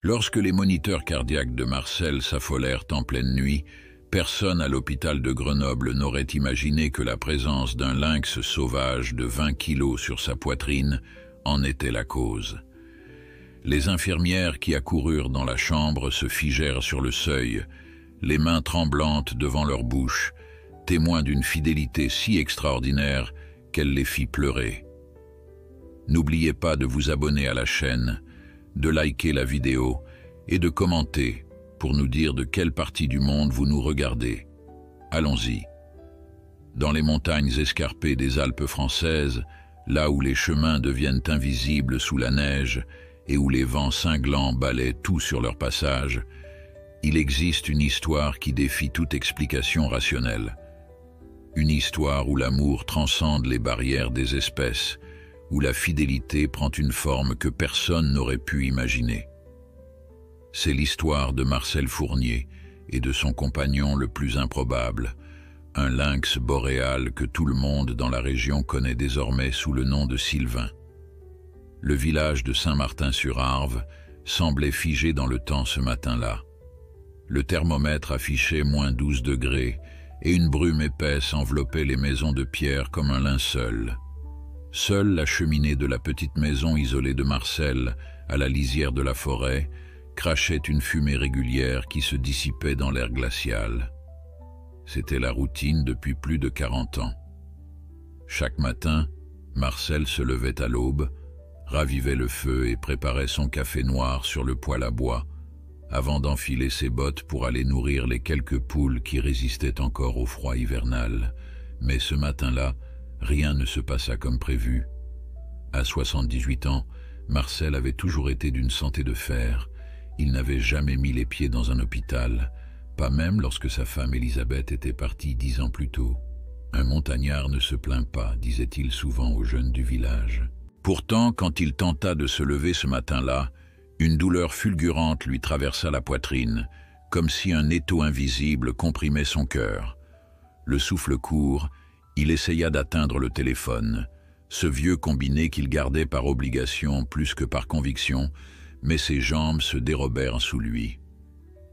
Lorsque les moniteurs cardiaques de Marcel s'affolèrent en pleine nuit, personne à l'hôpital de Grenoble n'aurait imaginé que la présence d'un lynx sauvage de 20 kilos sur sa poitrine en était la cause. Les infirmières qui accoururent dans la chambre se figèrent sur le seuil, les mains tremblantes devant leur bouche, témoins d'une fidélité si extraordinaire qu'elle les fit pleurer. N'oubliez pas de vous abonner à la chaîne, de liker la vidéo et de commenter pour nous dire de quelle partie du monde vous nous regardez. Allons-y. Dans les montagnes escarpées des Alpes françaises, là où les chemins deviennent invisibles sous la neige et où les vents cinglants balaient tout sur leur passage, il existe une histoire qui défie toute explication rationnelle. Une histoire où l'amour transcende les barrières des espèces, où la fidélité prend une forme que personne n'aurait pu imaginer. C'est l'histoire de Marcel Fournier et de son compagnon le plus improbable, un lynx boréal que tout le monde dans la région connaît désormais sous le nom de Sylvain. Le village de Saint-Martin-sur-Arve semblait figé dans le temps ce matin-là. Le thermomètre affichait -12 degrés et une brume épaisse enveloppait les maisons de pierre comme un linceul. Seule la cheminée de la petite maison isolée de Marcel, à la lisière de la forêt, crachait une fumée régulière qui se dissipait dans l'air glacial. C'était la routine depuis plus de 40 ans. Chaque matin, Marcel se levait à l'aube, ravivait le feu et préparait son café noir sur le poêle à bois, avant d'enfiler ses bottes pour aller nourrir les quelques poules qui résistaient encore au froid hivernal. Mais ce matin-là, rien ne se passa comme prévu. À 78 ans, Marcel avait toujours été d'une santé de fer. Il n'avait jamais mis les pieds dans un hôpital, pas même lorsque sa femme Élisabeth était partie 10 ans plus tôt. Un montagnard ne se plaint pas, disait-il souvent aux jeunes du village. Pourtant, quand il tenta de se lever ce matin-là, une douleur fulgurante lui traversa la poitrine, comme si un étau invisible comprimait son cœur. Le souffle court, il essaya d'atteindre le téléphone, ce vieux combiné qu'il gardait par obligation plus que par conviction, mais ses jambes se dérobèrent sous lui.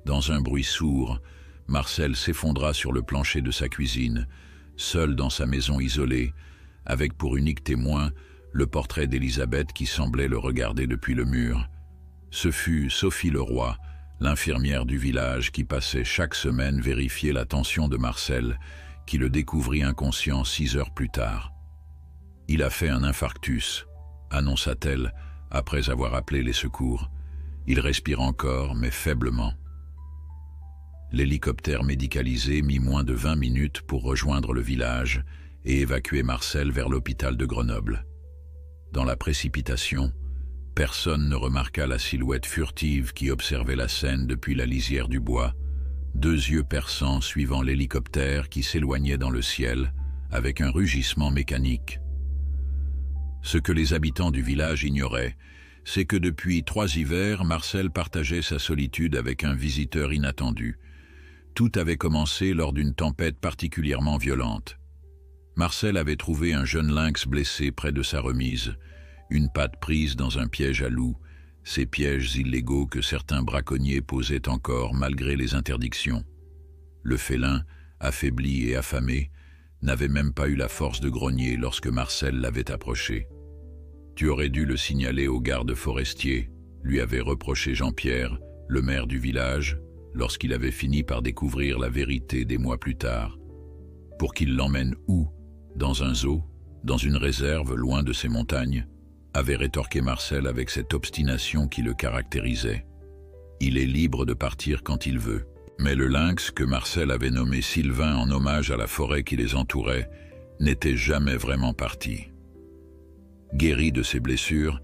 Dans un bruit sourd, Marcel s'effondra sur le plancher de sa cuisine, seul dans sa maison isolée, avec pour unique témoin le portrait d'Élisabeth qui semblait le regarder depuis le mur. Ce fut Sophie Leroy, l'infirmière du village qui passait chaque semaine vérifier la tension de Marcel, qui le découvrit inconscient 6 heures plus tard. « Il a fait un infarctus », annonça-t-elle après avoir appelé les secours. « Il respire encore, mais faiblement. » L'hélicoptère médicalisé mit moins de 20 minutes pour rejoindre le village et évacuer Marcel vers l'hôpital de Grenoble. Dans la précipitation, personne ne remarqua la silhouette furtive qui observait la scène depuis la lisière du bois, 2 yeux perçants suivant l'hélicoptère qui s'éloignait dans le ciel avec un rugissement mécanique. Ce que les habitants du village ignoraient, c'est que depuis 3 hivers, Marcel partageait sa solitude avec un visiteur inattendu. Tout avait commencé lors d'une tempête particulièrement violente. Marcel avait trouvé un jeune lynx blessé près de sa remise, une patte prise dans un piège à loup, ces pièges illégaux que certains braconniers posaient encore malgré les interdictions. Le félin, affaibli et affamé, n'avait même pas eu la force de grogner lorsque Marcel l'avait approché. « Tu aurais dû le signaler au garde forestier », lui avait reproché Jean-Pierre, le maire du village, lorsqu'il avait fini par découvrir la vérité des mois plus tard. « Pour qu'il l'emmène où ? Dans un zoo ? Dans une réserve loin de ces montagnes ?» avait rétorqué Marcel avec cette obstination qui le caractérisait. Il est libre de partir quand il veut. Mais le lynx que Marcel avait nommé Sylvain en hommage à la forêt qui les entourait n'était jamais vraiment parti. Guéri de ses blessures,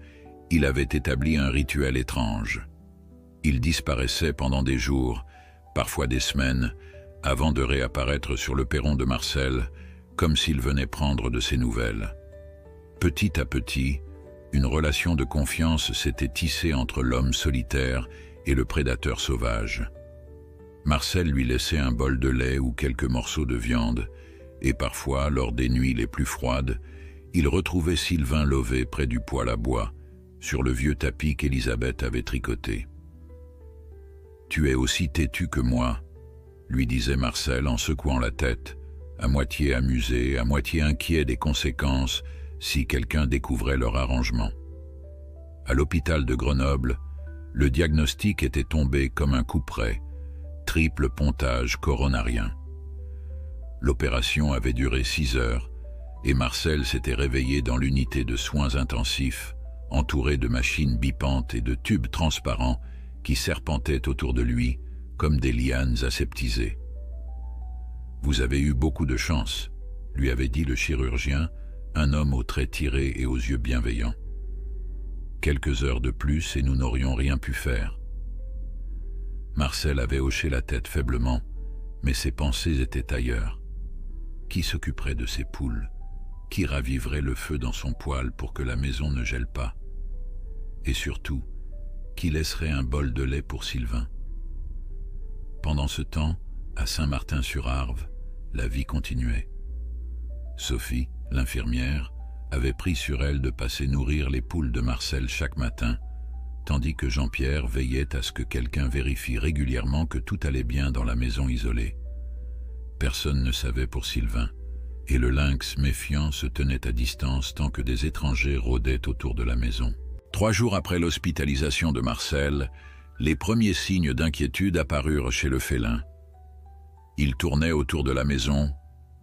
il avait établi un rituel étrange. Il disparaissait pendant des jours, parfois des semaines, avant de réapparaître sur le perron de Marcel, comme s'il venait prendre de ses nouvelles. Petit à petit, une relation de confiance s'était tissée entre l'homme solitaire et le prédateur sauvage. Marcel lui laissait un bol de lait ou quelques morceaux de viande, et parfois, lors des nuits les plus froides, il retrouvait Sylvain lové près du poêle à bois, sur le vieux tapis qu'Élisabeth avait tricoté. Tu es aussi têtu que moi, lui disait Marcel en secouant la tête, à moitié amusé, à moitié inquiet des conséquences si quelqu'un découvrait leur arrangement. À l'hôpital de Grenoble, le diagnostic était tombé comme un couperet, triple pontage coronarien. L'opération avait duré 6 heures et Marcel s'était réveillé dans l'unité de soins intensifs, entouré de machines bipantes et de tubes transparents qui serpentaient autour de lui comme des lianes aseptisées. « Vous avez eu beaucoup de chance », lui avait dit le chirurgien, un homme aux traits tirés et aux yeux bienveillants. Quelques heures de plus et nous n'aurions rien pu faire. Marcel avait hoché la tête faiblement, mais ses pensées étaient ailleurs. Qui s'occuperait de ses poules? Qui raviverait le feu dans son poêle pour que la maison ne gèle pas? Et surtout, qui laisserait un bol de lait pour Sylvain? Pendant ce temps, à Saint-Martin-sur-Arve, la vie continuait. Sophie, l'infirmière, avait pris sur elle de passer nourrir les poules de Marcel chaque matin, tandis que Jean-Pierre veillait à ce que quelqu'un vérifie régulièrement que tout allait bien dans la maison isolée. Personne ne savait pour Sylvain, et le lynx méfiant se tenait à distance tant que des étrangers rôdaient autour de la maison. 3 jours après l'hospitalisation de Marcel, les premiers signes d'inquiétude apparurent chez le félin. Il tournait autour de la maison,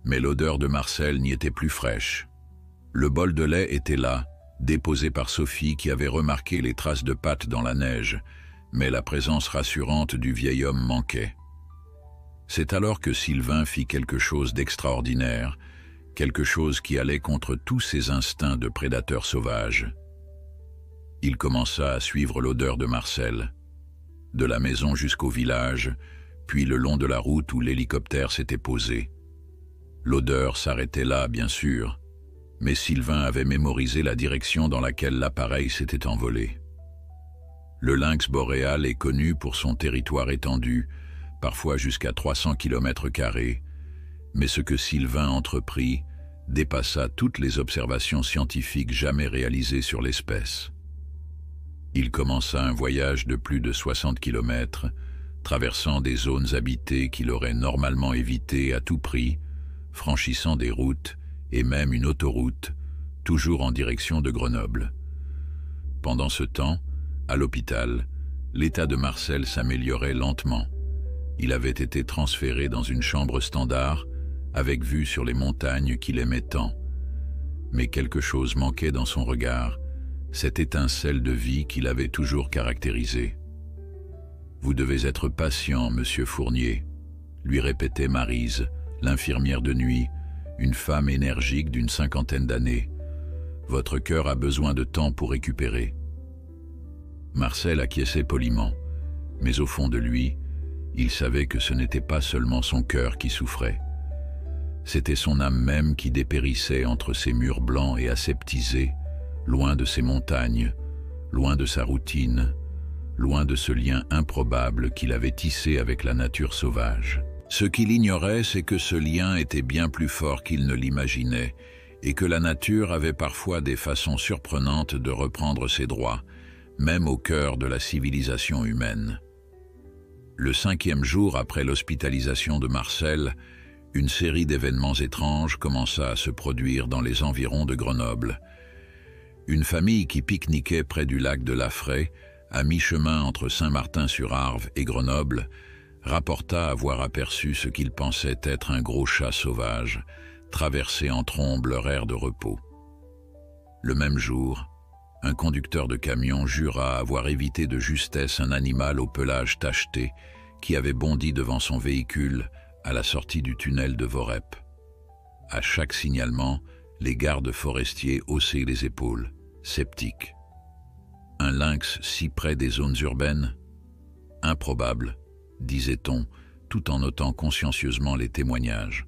mais l'odeur de Marcel n'y était plus fraîche. Le bol de lait était là, déposé par Sophie qui avait remarqué les traces de pattes dans la neige, mais la présence rassurante du vieil homme manquait. C'est alors que Sylvain fit quelque chose d'extraordinaire, quelque chose qui allait contre tous ses instincts de prédateur sauvage. Il commença à suivre l'odeur de Marcel, de la maison jusqu'au village, puis le long de la route où l'hélicoptère s'était posé. L'odeur s'arrêtait là, bien sûr, mais Sylvain avait mémorisé la direction dans laquelle l'appareil s'était envolé. Le lynx boréal est connu pour son territoire étendu, parfois jusqu'à 300 km², mais ce que Sylvain entreprit dépassa toutes les observations scientifiques jamais réalisées sur l'espèce. Il commença un voyage de plus de 60 km, traversant des zones habitées qu'il aurait normalement évitées à tout prix, franchissant des routes et même une autoroute, toujours en direction de Grenoble. Pendant ce temps, à l'hôpital, l'état de Marcel s'améliorait lentement. Il avait été transféré dans une chambre standard, avec vue sur les montagnes qu'il aimait tant. Mais quelque chose manquait dans son regard, cette étincelle de vie qu'il avait toujours caractérisée. « Vous devez être patient, monsieur Fournier », lui répétait Maryse, l'infirmière de nuit, une femme énergique d'une 50aine d'années. « Votre cœur a besoin de temps pour récupérer. » Marcel acquiesçait poliment, mais au fond de lui, il savait que ce n'était pas seulement son cœur qui souffrait. C'était son âme même qui dépérissait entre ces murs blancs et aseptisés, loin de ses montagnes, loin de sa routine, loin de ce lien improbable qu'il avait tissé avec la nature sauvage. Ce qu'il ignorait, c'est que ce lien était bien plus fort qu'il ne l'imaginait, et que la nature avait parfois des façons surprenantes de reprendre ses droits, même au cœur de la civilisation humaine. Le 5e jour après l'hospitalisation de Marcel, une série d'événements étranges commença à se produire dans les environs de Grenoble. Une famille qui pique-niquait près du lac de Laffrey, à mi-chemin entre Saint-Martin-sur-Arve et Grenoble, rapporta avoir aperçu ce qu'il pensait être un gros chat sauvage, traverser en trombe leur aire de repos. Le même jour, un conducteur de camion jura avoir évité de justesse un animal au pelage tacheté qui avait bondi devant son véhicule à la sortie du tunnel de Vorep. À chaque signalement, les gardes forestiers haussaient les épaules, sceptiques. Un lynx si près des zones urbaines? Improbable, disait-on, tout en notant consciencieusement les témoignages.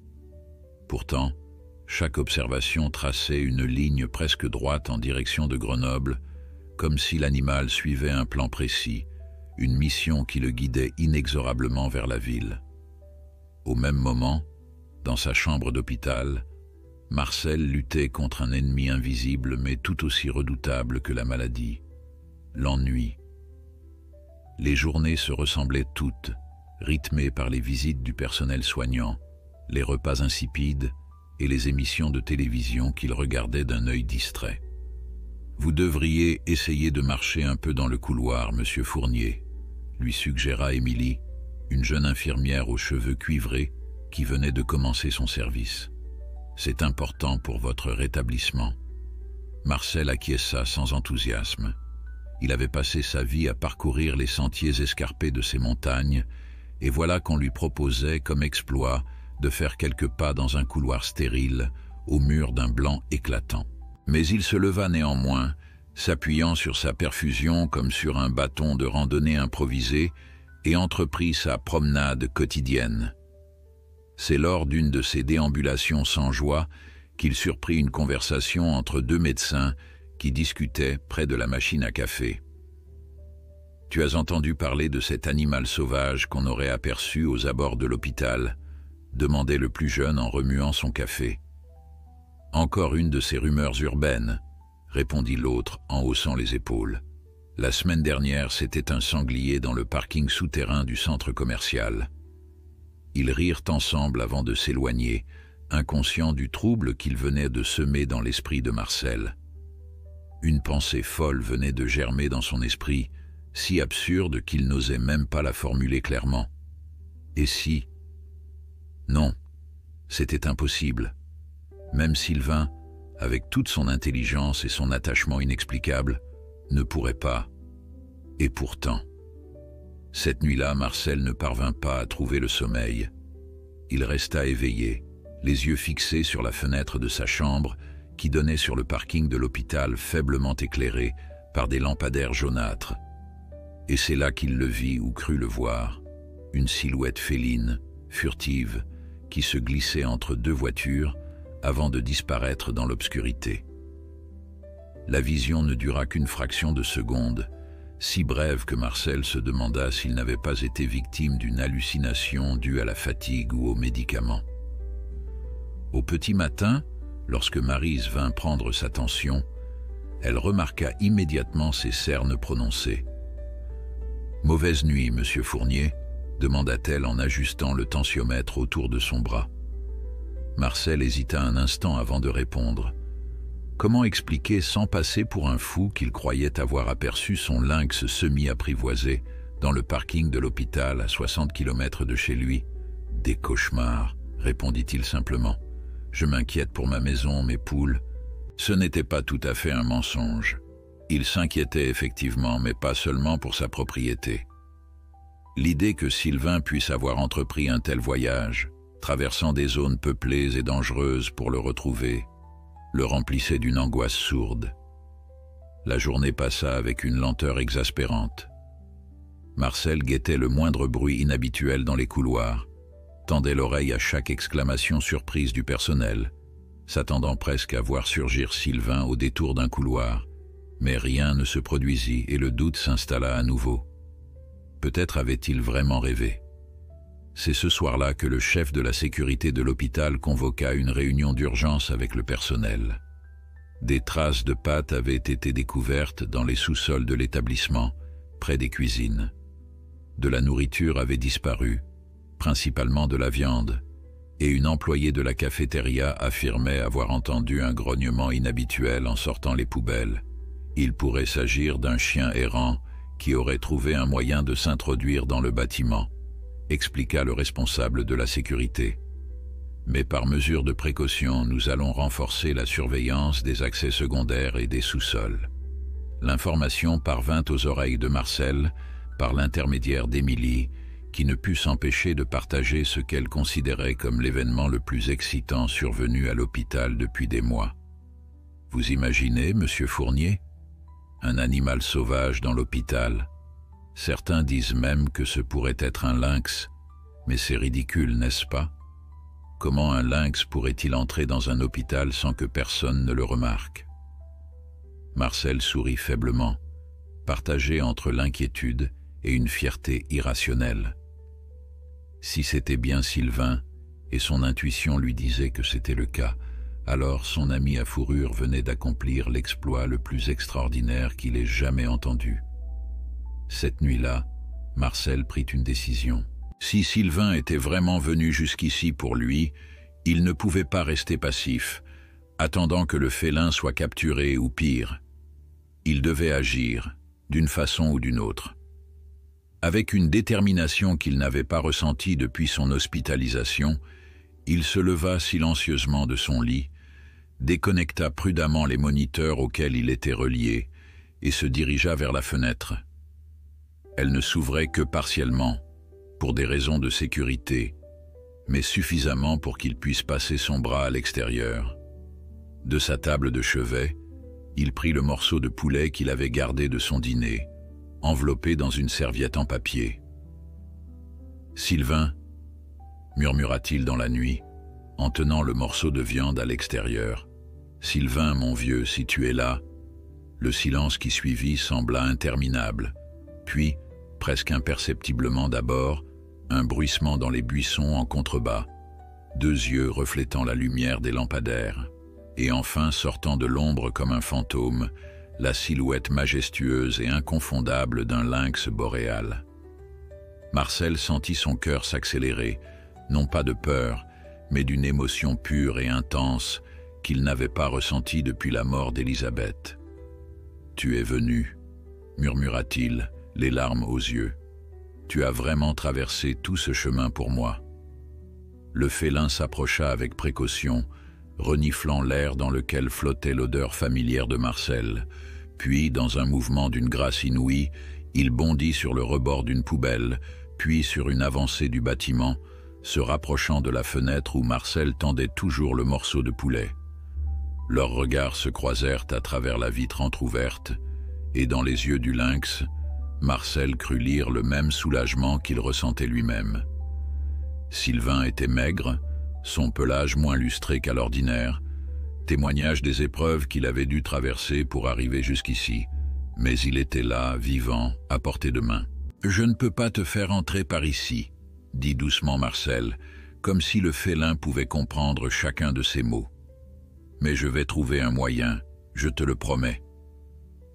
Pourtant, chaque observation traçait une ligne presque droite en direction de Grenoble, comme si l'animal suivait un plan précis, une mission qui le guidait inexorablement vers la ville. Au même moment, dans sa chambre d'hôpital, Marcel luttait contre un ennemi invisible mais tout aussi redoutable que la maladie, l'ennui. Les journées se ressemblaient toutes, rythmées par les visites du personnel soignant, les repas insipides et les émissions de télévision qu'il regardait d'un œil distrait. « Vous devriez essayer de marcher un peu dans le couloir, monsieur Fournier », lui suggéra Émilie, une jeune infirmière aux cheveux cuivrés qui venait de commencer son service. « C'est important pour votre rétablissement. » Marcel acquiesça sans enthousiasme. Il avait passé sa vie à parcourir les sentiers escarpés de ces montagnes, et voilà qu'on lui proposait comme exploit de faire quelques pas dans un couloir stérile, au mur d'un blanc éclatant. Mais il se leva néanmoins, s'appuyant sur sa perfusion comme sur un bâton de randonnée improvisé, et entreprit sa promenade quotidienne. C'est lors d'une de ces déambulations sans joie qu'il surprit une conversation entre deux médecins qui discutaient près de la machine à café. « Tu as entendu parler de cet animal sauvage qu'on aurait aperçu aux abords de l'hôpital ?» demandait le plus jeune en remuant son café. « Encore une de ces rumeurs urbaines », répondit l'autre en haussant les épaules. « La semaine dernière, c'était un sanglier dans le parking souterrain du centre commercial. » Ils rirent ensemble avant de s'éloigner, inconscients du trouble qu'ils venaient de semer dans l'esprit de Marcel. Une pensée folle venait de germer dans son esprit, si absurde qu'il n'osait même pas la formuler clairement. Et si? Non, c'était impossible. Même Sylvain, avec toute son intelligence et son attachement inexplicable, ne pourrait pas. Et pourtant, cette nuit-là, Marcel ne parvint pas à trouver le sommeil. Il resta éveillé, les yeux fixés sur la fenêtre de sa chambre, qui donnait sur le parking de l'hôpital faiblement éclairé par des lampadaires jaunâtres. Et c'est là qu'il le vit ou crut le voir, une silhouette féline, furtive, qui se glissait entre deux voitures avant de disparaître dans l'obscurité. La vision ne dura qu'une fraction de seconde, si brève que Marcel se demanda s'il n'avait pas été victime d'une hallucination due à la fatigue ou aux médicaments. Au petit matin, lorsque Maryse vint prendre sa tension, elle remarqua immédiatement ses cernes prononcées. « Mauvaise nuit, monsieur Fournier ?» demanda-t-elle en ajustant le tensiomètre autour de son bras. Marcel hésita un instant avant de répondre. Comment expliquer sans passer pour un fou qu'il croyait avoir aperçu son lynx semi-apprivoisé dans le parking de l'hôpital à 60 km de chez lui? « Des cauchemars », répondit-il simplement. « Je m'inquiète pour ma maison, mes poules. » Ce n'était pas tout à fait un mensonge. Il s'inquiétait effectivement, mais pas seulement pour sa propriété. L'idée que Sylvain puisse avoir entrepris un tel voyage, traversant des zones peuplées et dangereuses pour le retrouver, le remplissait d'une angoisse sourde. La journée passa avec une lenteur exaspérante. Marcel guettait le moindre bruit inhabituel dans les couloirs, tendait l'oreille à chaque exclamation surprise du personnel, s'attendant presque à voir surgir Sylvain au détour d'un couloir, mais rien ne se produisit et le doute s'installa à nouveau. Peut-être avait-il vraiment rêvé. C'est ce soir-là que le chef de la sécurité de l'hôpital convoqua une réunion d'urgence avec le personnel. Des traces de pattes avaient été découvertes dans les sous-sols de l'établissement, près des cuisines. De la nourriture avait disparu, principalement de la viande, et une employée de la cafétéria affirmait avoir entendu un grognement inhabituel en sortant les poubelles. Il pourrait s'agir d'un chien errant qui aurait trouvé un moyen de s'introduire dans le bâtiment, expliqua le responsable de la sécurité. Mais par mesure de précaution, nous allons renforcer la surveillance des accès secondaires et des sous-sols. L'information parvint aux oreilles de Marcel par l'intermédiaire d'Émilie, qui ne put s'empêcher de partager ce qu'elle considérait comme l'événement le plus excitant survenu à l'hôpital depuis des mois. Vous imaginez, monsieur Fournier? Un animal sauvage dans l'hôpital. Certains disent même que ce pourrait être un lynx, mais c'est ridicule, n'est-ce pas? Comment un lynx pourrait-il entrer dans un hôpital sans que personne ne le remarque? Marcel sourit faiblement, partagé entre l'inquiétude et une fierté irrationnelle. Si c'était bien Sylvain, et son intuition lui disait que c'était le cas, alors son ami à fourrure venait d'accomplir l'exploit le plus extraordinaire qu'il ait jamais entendu. Cette nuit-là, Marcel prit une décision. Si Sylvain était vraiment venu jusqu'ici pour lui, il ne pouvait pas rester passif, attendant que le félin soit capturé ou pire. Il devait agir, d'une façon ou d'une autre. Avec une détermination qu'il n'avait pas ressentie depuis son hospitalisation, il se leva silencieusement de son lit, déconnecta prudemment les moniteurs auxquels il était relié et se dirigea vers la fenêtre. Elle ne s'ouvrait que partiellement, pour des raisons de sécurité, mais suffisamment pour qu'il puisse passer son bras à l'extérieur. De sa table de chevet, il prit le morceau de poulet qu'il avait gardé de son dîner, enveloppé dans une serviette en papier. « Sylvain » murmura-t-il dans la nuit, en tenant le morceau de viande à l'extérieur. « Sylvain, mon vieux, si tu es là ». Le silence qui suivit sembla interminable. Puis, presque imperceptiblement d'abord, un bruissement dans les buissons en contrebas, 2 yeux reflétant la lumière des lampadaires, et enfin sortant de l'ombre comme un fantôme, la silhouette majestueuse et inconfondable d'un lynx boréal. Marcel sentit son cœur s'accélérer, non pas de peur, mais d'une émotion pure et intense qu'il n'avait pas ressentie depuis la mort d'Élisabeth. « Tu es venu » murmura-t-il, les larmes aux yeux. « Tu as vraiment traversé tout ce chemin pour moi. » Le félin s'approcha avec précaution, reniflant l'air dans lequel flottait l'odeur familière de Marcel. Puis, dans un mouvement d'une grâce inouïe, il bondit sur le rebord d'une poubelle, puis sur une avancée du bâtiment, se rapprochant de la fenêtre où Marcel tendait toujours le morceau de poulet. Leurs regards se croisèrent à travers la vitre entr'ouverte, et dans les yeux du lynx, Marcel crut lire le même soulagement qu'il ressentait lui-même. Sylvain était maigre, son pelage moins lustré qu'à l'ordinaire, témoignage des épreuves qu'il avait dû traverser pour arriver jusqu'ici, mais il était là, vivant, à portée de main. « Je ne peux pas te faire entrer par ici », dit doucement Marcel, comme si le félin pouvait comprendre chacun de ses mots. « Mais je vais trouver un moyen, je te le promets. »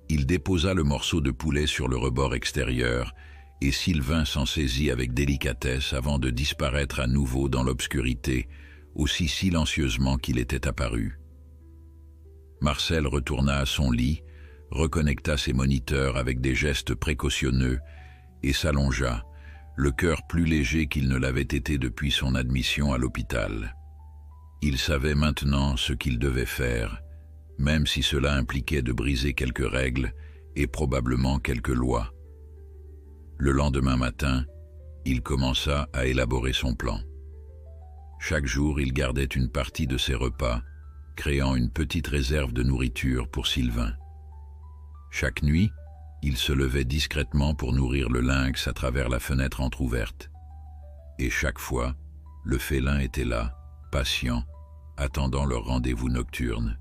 Il déposa le morceau de poulet sur le rebord extérieur, et Sylvain s'en saisit avec délicatesse avant de disparaître à nouveau dans l'obscurité, aussi silencieusement qu'il était apparu. Marcel retourna à son lit, reconnecta ses moniteurs avec des gestes précautionneux et s'allongea, le cœur plus léger qu'il ne l'avait été depuis son admission à l'hôpital. Il savait maintenant ce qu'il devait faire, même si cela impliquait de briser quelques règles et probablement quelques lois. Le lendemain matin, il commença à élaborer son plan. Chaque jour, il gardait une partie de ses repas, créant une petite réserve de nourriture pour Sylvain. Chaque nuit, il se levait discrètement pour nourrir le lynx à travers la fenêtre entr'ouverte. Et chaque fois, le félin était là, patient, attendant leur rendez-vous nocturne.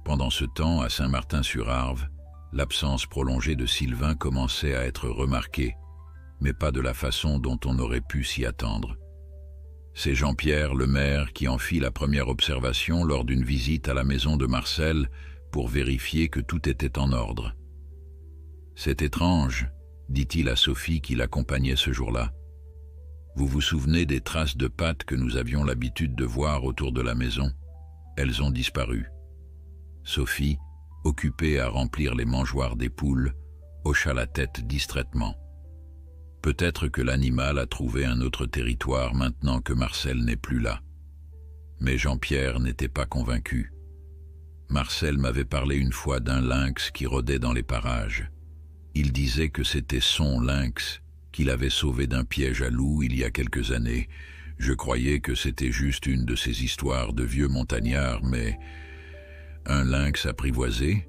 Pendant ce temps, à Saint-Martin-sur-Arve, l'absence prolongée de Sylvain commençait à être remarquée, mais pas de la façon dont on aurait pu s'y attendre. C'est Jean-Pierre, le maire, qui en fit la première observation lors d'une visite à la maison de Marcel pour vérifier que tout était en ordre. « C'est étrange, » dit-il à Sophie qui l'accompagnait ce jour-là. « Vous vous souvenez des traces de pattes que nous avions l'habitude de voir autour de la maison? Elles ont disparu. » Sophie, occupée à remplir les mangeoires des poules, hocha la tête distraitement. Peut-être que l'animal a trouvé un autre territoire maintenant que Marcel n'est plus là. Mais Jean-Pierre n'était pas convaincu. Marcel m'avait parlé une fois d'un lynx qui rôdait dans les parages. Il disait que c'était son lynx, qu'il avait sauvé d'un piège à loups il y a quelques années. Je croyais que c'était juste une de ces histoires de vieux montagnards, mais... Un lynx apprivoisé?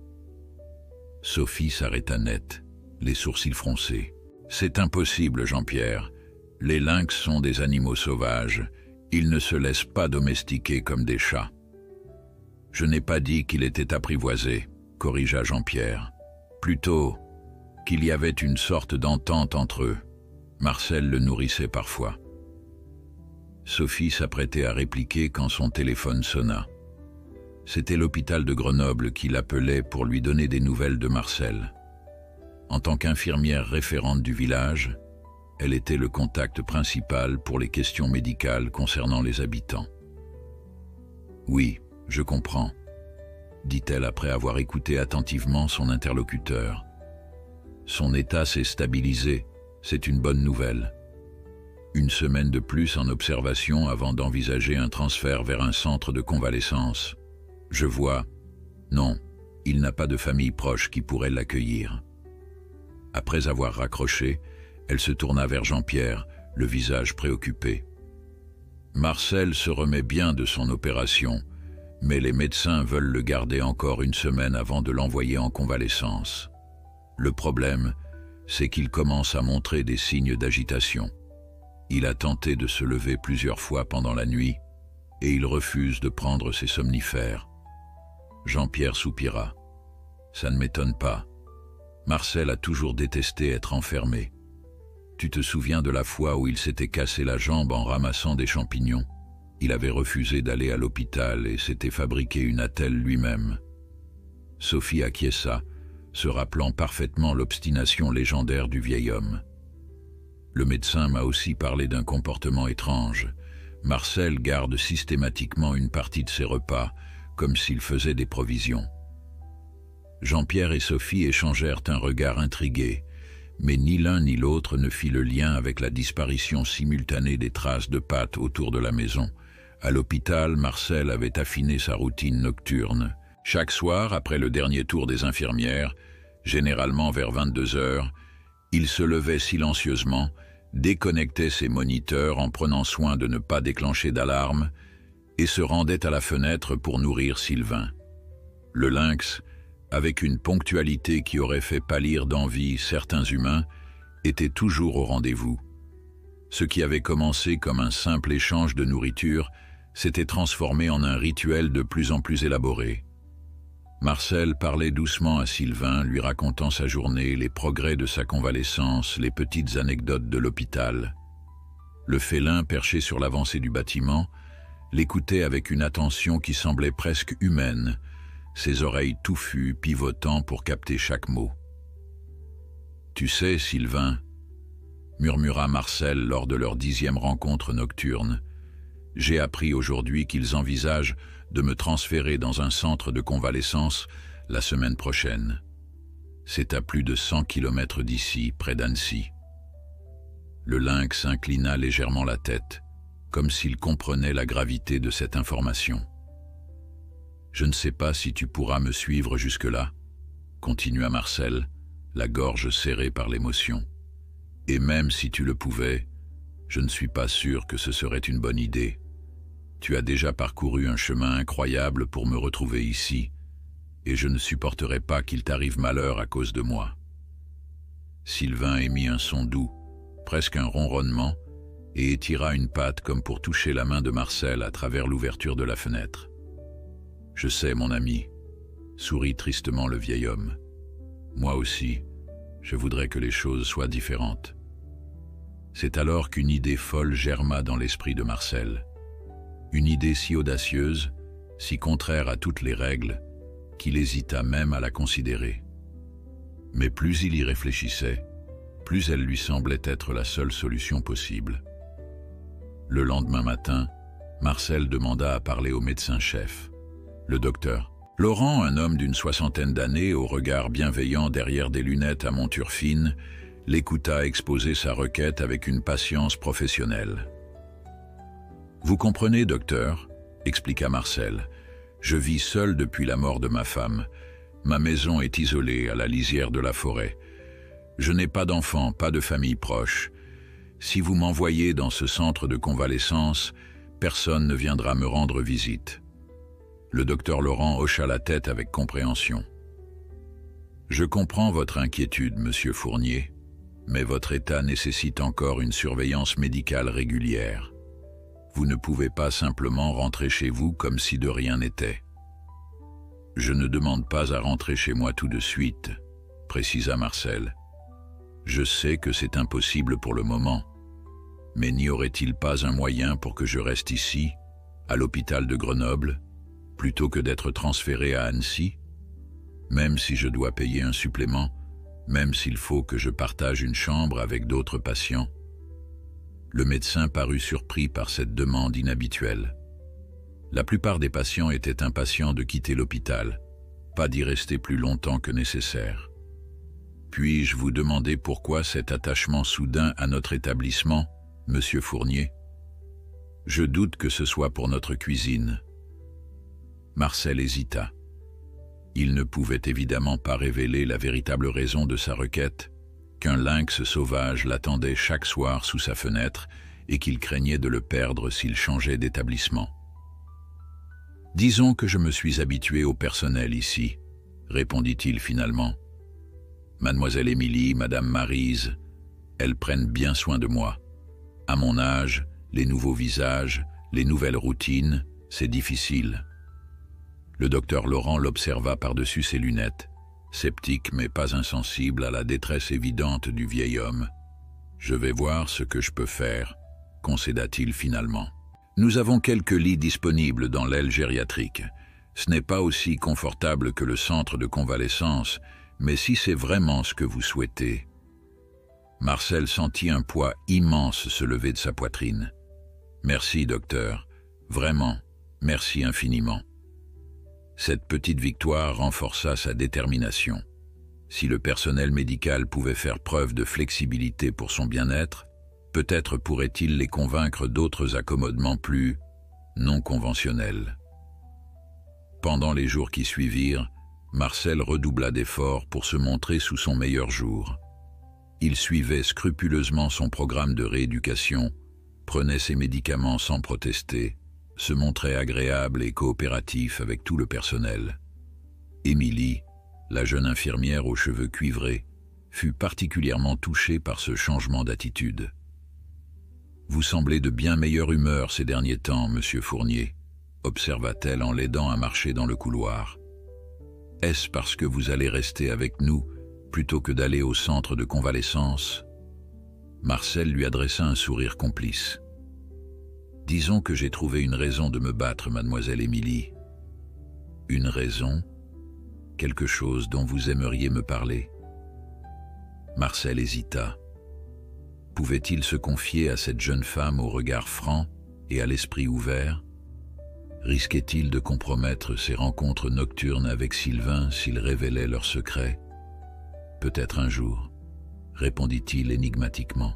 Sophie s'arrêta net, les sourcils froncés. C'est impossible, Jean-Pierre. Les lynx sont des animaux sauvages. Ils ne se laissent pas domestiquer comme des chats. Je n'ai pas dit qu'il était apprivoisé, corrigea Jean-Pierre. Plutôt qu'il y avait une sorte d'entente entre eux. Marcel le nourrissait parfois. Sophie s'apprêtait à répliquer quand son téléphone sonna. C'était l'hôpital de Grenoble qui l'appelait pour lui donner des nouvelles de Marcel. En tant qu'infirmière référente du village, Elle était le contact principal pour les questions médicales concernant les habitants. « Oui, je comprends », dit-elle après avoir écouté attentivement son interlocuteur. « Son état s'est stabilisé, c'est une bonne nouvelle. Une semaine de plus en observation avant d'envisager un transfert vers un centre de convalescence. Je vois. Non, il n'a pas de famille proche qui pourrait l'accueillir. » Après avoir raccroché, elle se tourna vers Jean-Pierre, le visage préoccupé. Marcel se remet bien de son opération, mais les médecins veulent le garder encore une semaine avant de l'envoyer en convalescence. Le problème, c'est qu'il commence à montrer des signes d'agitation. Il a tenté de se lever plusieurs fois pendant la nuit, et il refuse de prendre ses somnifères. Jean-Pierre soupira. Ça ne m'étonne pas. Marcel a toujours détesté être enfermé. Tu te souviens de la fois où il s'était cassé la jambe en ramassant des champignons? Il avait refusé d'aller à l'hôpital et s'était fabriqué une attelle lui-même. Sophie acquiesça, se rappelant parfaitement l'obstination légendaire du vieil homme. Le médecin m'a aussi parlé d'un comportement étrange. Marcel garde systématiquement une partie de ses repas, comme s'il faisait des provisions. Jean-Pierre et Sophie échangèrent un regard intrigué, mais ni l'un ni l'autre ne fit le lien avec la disparition simultanée des traces de pattes autour de la maison. À l'hôpital, Marcel avait affiné sa routine nocturne. Chaque soir, après le dernier tour des infirmières, généralement vers 22 heures, il se levait silencieusement, déconnectait ses moniteurs en prenant soin de ne pas déclencher d'alarme et se rendait à la fenêtre pour nourrir Sylvain. Le lynx, avec une ponctualité qui aurait fait pâlir d'envie certains humains, était toujours au rendez-vous. Ce qui avait commencé comme un simple échange de nourriture s'était transformé en un rituel de plus en plus élaboré. Marcel parlait doucement à Sylvain, lui racontant sa journée, les progrès de sa convalescence, les petites anecdotes de l'hôpital. Le félin, perché sur l'avancée du bâtiment, l'écoutait avec une attention qui semblait presque humaine, ses oreilles touffues pivotant pour capter chaque mot. « Tu sais, Sylvain, » murmura Marcel lors de leur 10e rencontre nocturne, « j'ai appris aujourd'hui qu'ils envisagent de me transférer dans un centre de convalescence la semaine prochaine. C'est à plus de 100 kilomètres d'ici, près d'Annecy. » Le lynx inclina légèrement la tête, comme s'il comprenait la gravité de cette information. « Je ne sais pas si tu pourras me suivre jusque-là, » continua Marcel, la gorge serrée par l'émotion. « Et même si tu le pouvais, je ne suis pas sûr que ce serait une bonne idée. Tu as déjà parcouru un chemin incroyable pour me retrouver ici, et je ne supporterai pas qu'il t'arrive malheur à cause de moi. » Sylvain émit un son doux, presque un ronronnement, et étira une patte comme pour toucher la main de Marcel à travers l'ouverture de la fenêtre. « Je sais, mon ami, » sourit tristement le vieil homme. « Moi aussi, je voudrais que les choses soient différentes. » C'est alors qu'une idée folle germa dans l'esprit de Marcel. Une idée si audacieuse, si contraire à toutes les règles, qu'il hésita même à la considérer. Mais plus il y réfléchissait, plus elle lui semblait être la seule solution possible. Le lendemain matin, Marcel demanda à parler au médecin-chef. Le docteur Laurent, un homme d'une 60aine d'années, au regard bienveillant derrière des lunettes à monture fine, l'écouta exposer sa requête avec une patience professionnelle. « Vous comprenez, docteur, » expliqua Marcel. « Je vis seul depuis la mort de ma femme. Ma maison est isolée à la lisière de la forêt. Je n'ai pas d'enfants, pas de famille proche. Si vous m'envoyez dans ce centre de convalescence, personne ne viendra me rendre visite. » Le docteur Laurent hocha la tête avec compréhension. « Je comprends votre inquiétude, monsieur Fournier, mais votre état nécessite encore une surveillance médicale régulière. Vous ne pouvez pas simplement rentrer chez vous comme si de rien n'était. »« Je ne demande pas à rentrer chez moi tout de suite, » précisa Marcel. « Je sais que c'est impossible pour le moment, mais n'y aurait-il pas un moyen pour que je reste ici, à l'hôpital de Grenoble, plutôt que d'être transféré à Annecy? Même si je dois payer un supplément, même s'il faut que je partage une chambre avec d'autres patients, Le médecin parut surpris par cette demande inhabituelle. La plupart des patients étaient impatients de quitter l'hôpital, pas d'y rester plus longtemps que nécessaire. Puis-je vous demander pourquoi cet attachement soudain à notre établissement, Monsieur Fournier? Je doute que ce soit pour notre cuisine. Marcel hésita. Il ne pouvait évidemment pas révéler la véritable raison de sa requête, qu'un lynx sauvage l'attendait chaque soir sous sa fenêtre et qu'il craignait de le perdre s'il changeait d'établissement. « Disons que je me suis habitué au personnel ici, » répondit-il finalement. « Mademoiselle Émilie, Madame Maryse, elles prennent bien soin de moi. À mon âge, les nouveaux visages, les nouvelles routines, c'est difficile. » Le docteur Laurent l'observa par-dessus ses lunettes, sceptique mais pas insensible à la détresse évidente du vieil homme. « Je vais voir ce que je peux faire, » concéda-t-il finalement. « Nous avons quelques lits disponibles dans l'aile gériatrique. Ce n'est pas aussi confortable que le centre de convalescence, mais si c'est vraiment ce que vous souhaitez... » Marcel sentit un poids immense se lever de sa poitrine. « Merci, docteur. Vraiment, merci infiniment. » Cette petite victoire renforça sa détermination. Si le personnel médical pouvait faire preuve de flexibilité pour son bien-être, peut-être pourrait-il les convaincre d'autres accommodements plus non conventionnels. Pendant les jours qui suivirent, Marcel redoubla d'efforts pour se montrer sous son meilleur jour. Il suivait scrupuleusement son programme de rééducation, prenait ses médicaments sans protester, se montrait agréable et coopératif avec tout le personnel. Émilie, la jeune infirmière aux cheveux cuivrés, fut particulièrement touchée par ce changement d'attitude. « Vous semblez de bien meilleure humeur ces derniers temps, Monsieur Fournier, » observa-t-elle en l'aidant à marcher dans le couloir. « Est-ce parce que vous allez rester avec nous plutôt que d'aller au centre de convalescence ?» Marcel lui adressa un sourire complice. « Disons que j'ai trouvé une raison de me battre, mademoiselle Émilie. » « Une raison? Quelque chose dont vous aimeriez me parler ?» Marcel hésita. Pouvait-il se confier à cette jeune femme au regard franc et à l'esprit ouvert? Risquait-il de compromettre ses rencontres nocturnes avec Sylvain s'il révélait leurs secrets? « Peut-être un jour, » répondit-il énigmatiquement,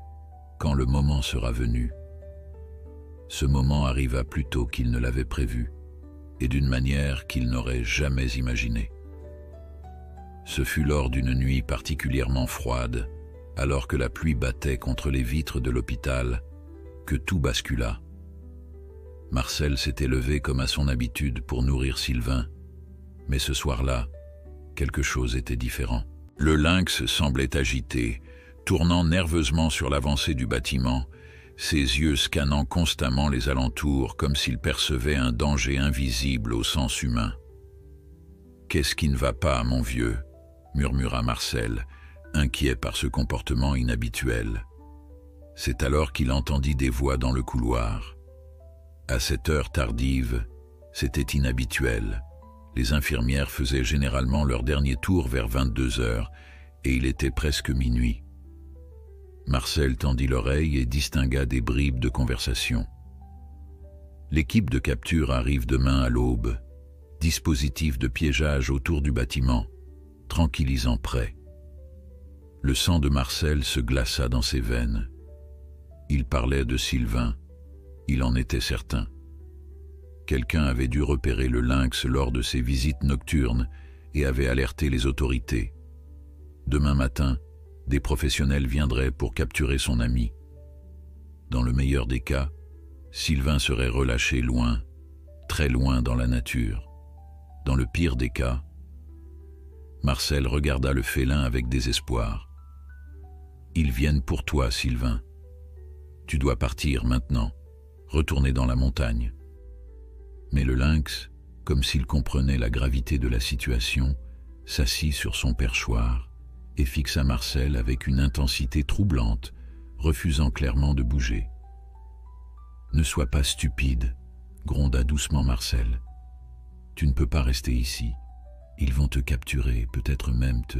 « quand le moment sera venu. » Ce moment arriva plus tôt qu'il ne l'avait prévu, et d'une manière qu'il n'aurait jamais imaginée. Ce fut lors d'une nuit particulièrement froide, alors que la pluie battait contre les vitres de l'hôpital, que tout bascula. Marcel s'était levé comme à son habitude pour nourrir Sylvain, mais ce soir-là, quelque chose était différent. Le lynx semblait agité, tournant nerveusement sur l'avancée du bâtiment, ses yeux scannant constamment les alentours comme s'il percevait un danger invisible au sens humain. « Qu'est-ce qui ne va pas, mon vieux ?» murmura Marcel, inquiet par ce comportement inhabituel. C'est alors qu'il entendit des voix dans le couloir. À cette heure tardive, c'était inhabituel. Les infirmières faisaient généralement leur dernier tour vers 22 heures, et il était presque minuit. Marcel tendit l'oreille et distingua des bribes de conversation. L'équipe de capture arrive demain à l'aube. Dispositif de piégeage autour du bâtiment, tranquillisant près. Le sang de Marcel se glaça dans ses veines. Il parlait de Sylvain, il en était certain. Quelqu'un avait dû repérer le lynx lors de ses visites nocturnes et avait alerté les autorités. Demain matin, des professionnels viendraient pour capturer son ami. Dans le meilleur des cas, Sylvain serait relâché loin, très loin dans la nature. Dans le pire des cas, Marcel regarda le félin avec désespoir. « Ils viennent pour toi, Sylvain. Tu dois partir maintenant, retourner dans la montagne. » Mais le lynx, comme s'il comprenait la gravité de la situation, s'assit sur son perchoir et fixa Marcel avec une intensité troublante, refusant clairement de bouger. « Ne sois pas stupide, » gronda doucement Marcel. « Tu ne peux pas rester ici. Ils vont te capturer, peut-être même te... »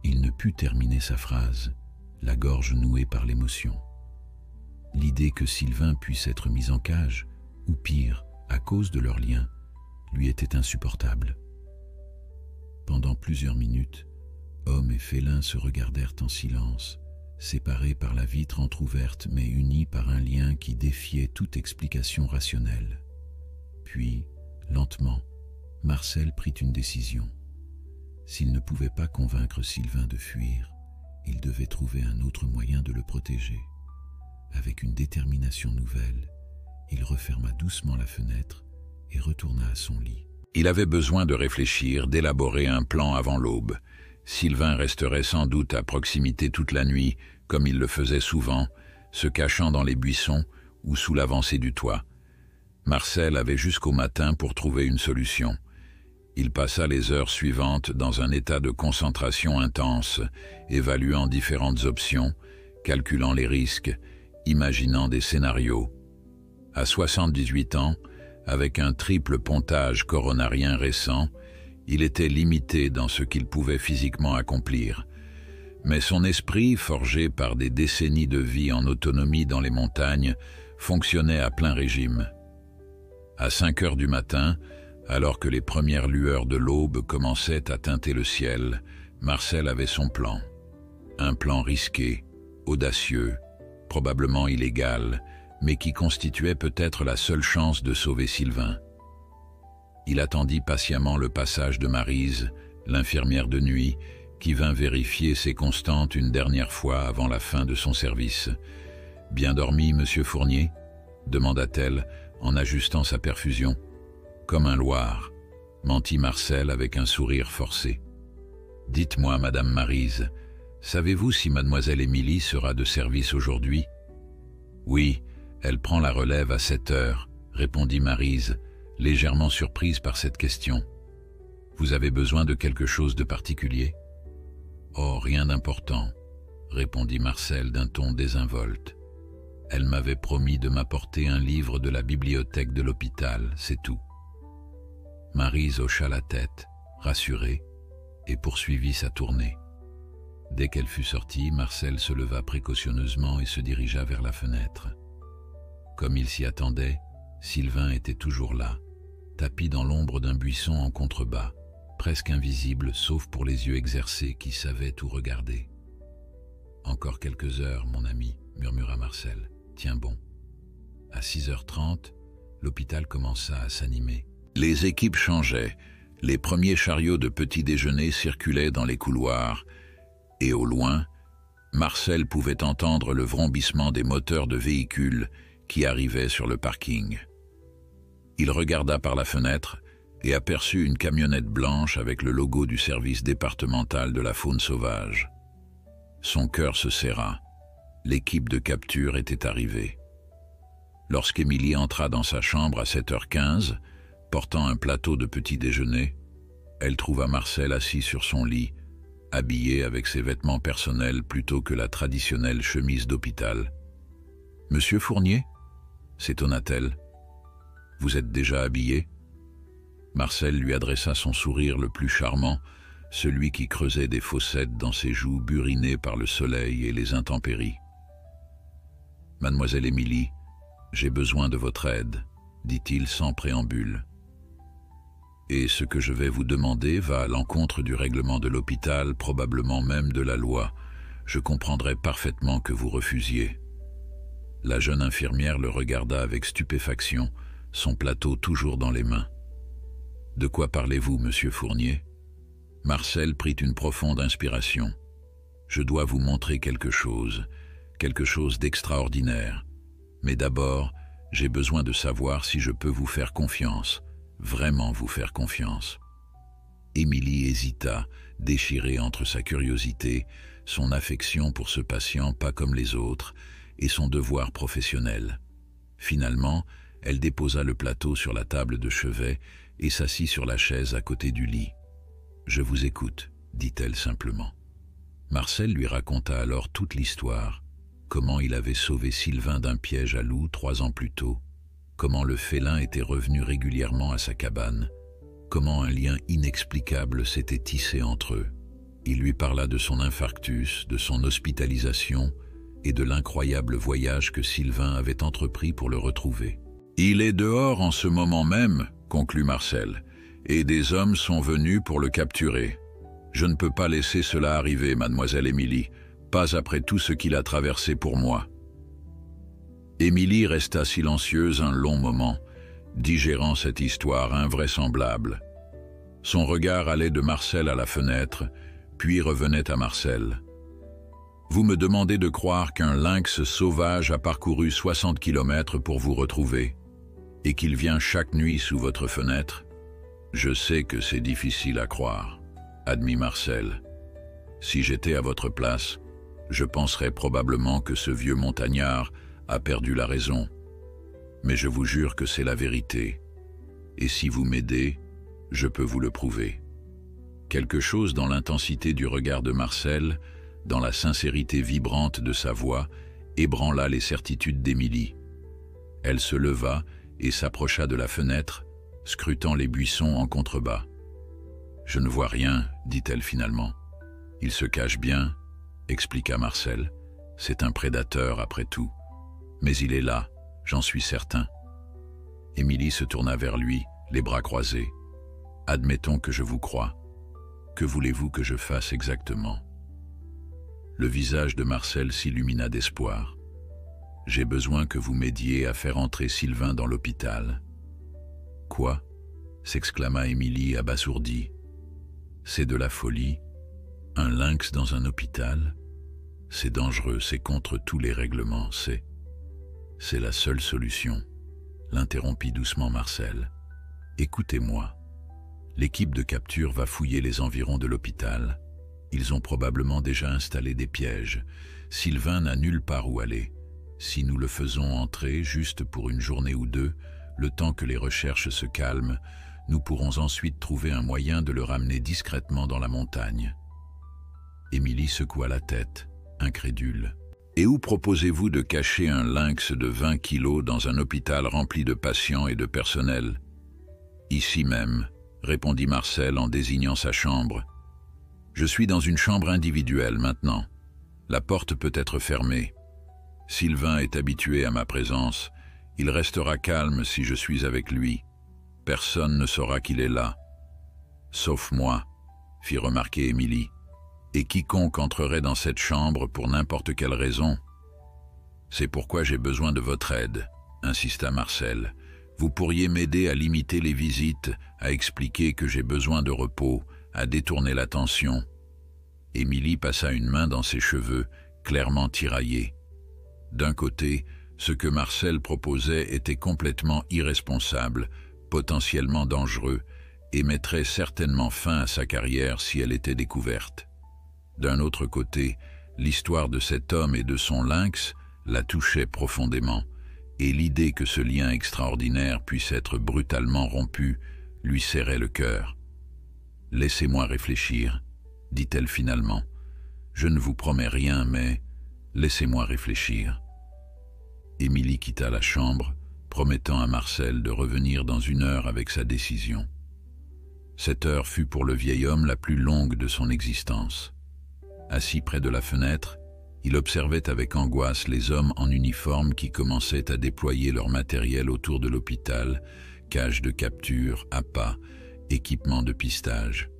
Il ne put terminer sa phrase. la gorge nouée par l'émotion. L'idée que Sylvain puisse être mis en cage, ou pire, à cause de leur lien, lui était insupportable. Pendant plusieurs minutes, homme et félin se regardèrent en silence, séparés par la vitre entr'ouverte mais unis par un lien qui défiait toute explication rationnelle. Puis, lentement, Marcel prit une décision. S'il ne pouvait pas convaincre Sylvain de fuir, il devait trouver un autre moyen de le protéger. Avec une détermination nouvelle, il referma doucement la fenêtre et retourna à son lit. Il avait besoin de réfléchir, d'élaborer un plan avant l'aube. Sylvain resterait sans doute à proximité toute la nuit, comme il le faisait souvent, se cachant dans les buissons ou sous l'avancée du toit. Marcel avait jusqu'au matin pour trouver une solution. Il passa les heures suivantes dans un état de concentration intense, évaluant différentes options, calculant les risques, imaginant des scénarios. À 78 ans, avec un triple pontage coronarien récent, il était limité dans ce qu'il pouvait physiquement accomplir. Mais son esprit, forgé par des décennies de vie en autonomie dans les montagnes, fonctionnait à plein régime. À 5 heures du matin, alors que les premières lueurs de l'aube commençaient à teinter le ciel, Marcel avait son plan. Un plan risqué, audacieux, probablement illégal, mais qui constituait peut-être la seule chance de sauver Sylvain. Il attendit patiemment le passage de Maryse, l'infirmière de nuit, qui vint vérifier ses constantes une dernière fois avant la fin de son service. « Bien dormi, monsieur Fournier ?» demanda-t-elle en ajustant sa perfusion. « Comme un loir », mentit Marcel avec un sourire forcé. « Dites-moi, madame Maryse, savez-vous si mademoiselle Émilie sera de service aujourd'hui ?»« Oui, elle prend la relève à 7 heures, » répondit Maryse, légèrement surprise par cette question. « Vous avez besoin de quelque chose de particulier ?»« Oh, rien d'important, » répondit Marcel d'un ton désinvolte. « Elle m'avait promis de m'apporter un livre de la bibliothèque de l'hôpital, c'est tout. » Maryse hocha la tête, rassurée, et poursuivit sa tournée. Dès qu'elle fut sortie, Marcel se leva précautionneusement et se dirigea vers la fenêtre. Comme il s'y attendait, Sylvain était toujours là, tapi dans l'ombre d'un buisson en contrebas, presque invisible sauf pour les yeux exercés qui savaient tout regarder. « Encore quelques heures, mon ami, » murmura Marcel. « Tiens bon. » À 6h30, l'hôpital commença à s'animer. Les équipes changeaient. Les premiers chariots de petit déjeuner circulaient dans les couloirs, et au loin, Marcel pouvait entendre le vrombissement des moteurs de véhicules qui arrivaient sur le parking. Il regarda par la fenêtre et aperçut une camionnette blanche avec le logo du service départemental de la faune sauvage. Son cœur se serra. L'équipe de capture était arrivée. Lorsqu'Émilie entra dans sa chambre à 7h15, portant un plateau de petit déjeuner, elle trouva Marcel assis sur son lit, habillé avec ses vêtements personnels plutôt que la traditionnelle chemise d'hôpital. « Monsieur Fournier ?» s'étonna-t-elle. « Vous êtes déjà habillé ?» Marcel lui adressa son sourire le plus charmant, celui qui creusait des fossettes dans ses joues burinées par le soleil et les intempéries. « Mademoiselle Émilie, j'ai besoin de votre aide, » dit-il sans préambule. « Et ce que je vais vous demander va à l'encontre du règlement de l'hôpital, probablement même de la loi. Je comprendrais parfaitement que vous refusiez. » La jeune infirmière le regarda avec stupéfaction, son plateau toujours dans les mains. « De quoi parlez-vous, monsieur Fournier ?» Marcel prit une profonde inspiration. « Je dois vous montrer quelque chose d'extraordinaire. Mais d'abord, j'ai besoin de savoir si je peux vous faire confiance, vraiment vous faire confiance. » Émilie hésita, déchirée entre sa curiosité, son affection pour ce patient pas comme les autres, et son devoir professionnel. Finalement, elle déposa le plateau sur la table de chevet et s'assit sur la chaise à côté du lit. « Je vous écoute, » dit-elle simplement. Marcel lui raconta alors toute l'histoire, comment il avait sauvé Sylvain d'un piège à loup 3 ans plus tôt, comment le félin était revenu régulièrement à sa cabane, comment un lien inexplicable s'était tissé entre eux. Il lui parla de son infarctus, de son hospitalisation et de l'incroyable voyage que Sylvain avait entrepris pour le retrouver. « Il est dehors en ce moment même, » conclut Marcel, « et des hommes sont venus pour le capturer. Je ne peux pas laisser cela arriver, mademoiselle Émilie, pas après tout ce qu'il a traversé pour moi. » Émilie resta silencieuse un long moment, digérant cette histoire invraisemblable. Son regard allait de Marcel à la fenêtre, puis revenait à Marcel. « Vous me demandez de croire qu'un lynx sauvage a parcouru 60 kilomètres pour vous retrouver, et qu'il vient chaque nuit sous votre fenêtre? Je sais que c'est difficile à croire, admit Marcel. Si j'étais à votre place, je penserais probablement que ce vieux montagnard a perdu la raison. Mais je vous jure que c'est la vérité. Et si vous m'aidez, je peux vous le prouver. » Quelque chose dans l'intensité du regard de Marcel, dans la sincérité vibrante de sa voix, ébranla les certitudes d'Émilie. Elle se leva et s'approcha de la fenêtre, scrutant les buissons en contrebas. « Je ne vois rien, dit-elle finalement. Il se cache bien, expliqua Marcel. C'est un prédateur après tout. Mais il est là, j'en suis certain. » Émilie se tourna vers lui, les bras croisés. « Admettons que je vous crois. Que voulez-vous que je fasse exactement ?» Le visage de Marcel s'illumina d'espoir. « J'ai besoin que vous m'aidiez à faire entrer Sylvain dans l'hôpital. »« Quoi ?» s'exclama Émilie abasourdie. « C'est de la folie. Un lynx dans un hôpital? C'est dangereux, c'est contre tous les règlements, c'est la seule solution. » L'interrompit doucement Marcel. « Écoutez-moi. L'équipe de capture va fouiller les environs de l'hôpital. Ils ont probablement déjà installé des pièges. Sylvain n'a nulle part où aller. Si nous le faisons entrer juste pour une journée ou deux, le temps que les recherches se calment, nous pourrons ensuite trouver un moyen de le ramener discrètement dans la montagne. » Émilie secoua la tête, incrédule. « Et où proposez-vous de cacher un lynx de 20 kilos dans un hôpital rempli de patients et de personnel? »« Ici même, » répondit Marcel en désignant sa chambre. « Je suis dans une chambre individuelle maintenant. La porte peut être fermée. Sylvain est habitué à ma présence. Il restera calme si je suis avec lui. Personne ne saura qu'il est là. Sauf moi, » fit remarquer Émilie. « Et quiconque entrerait dans cette chambre pour n'importe quelle raison. »« C'est pourquoi j'ai besoin de votre aide, » insista Marcel. « Vous pourriez m'aider à limiter les visites, à expliquer que j'ai besoin de repos, à détourner l'attention. » Émilie passa une main dans ses cheveux, clairement tiraillés. D'un côté, ce que Marcel proposait était complètement irresponsable, potentiellement dangereux, et mettrait certainement fin à sa carrière si elle était découverte. D'un autre côté, l'histoire de cet homme et de son lynx la touchait profondément, et l'idée que ce lien extraordinaire puisse être brutalement rompu lui serrait le cœur. « Laissez-moi réfléchir, » dit-elle finalement. « Je ne vous promets rien, mais laissez-moi réfléchir. » Émilie quitta la chambre, promettant à Marcel de revenir dans 1 heure avec sa décision. Cette heure fut pour le vieil homme la plus longue de son existence. Assis près de la fenêtre, il observait avec angoisse les hommes en uniforme qui commençaient à déployer leur matériel autour de l'hôpital, cages de capture, appâts, équipements de pistage.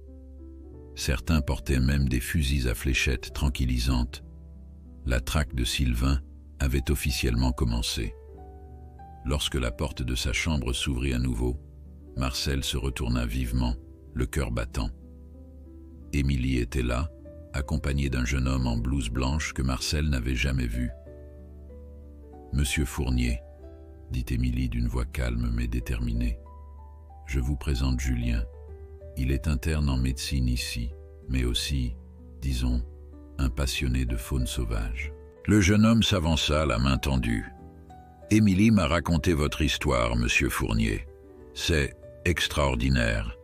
Certains portaient même des fusils à fléchettes tranquillisantes. La traque de Sylvain avait officiellement commencé. Lorsque la porte de sa chambre s'ouvrit à nouveau, Marcel se retourna vivement, le cœur battant. Émilie était là, accompagnée d'un jeune homme en blouse blanche que Marcel n'avait jamais vu. « Monsieur Fournier, » dit Émilie d'une voix calme mais déterminée, « je vous présente Julien. Il est interne en médecine ici, mais aussi, disons, un passionné de faune sauvage. » Le jeune homme s'avança, la main tendue. « Émilie m'a raconté votre histoire, monsieur Fournier. C'est extraordinaire. »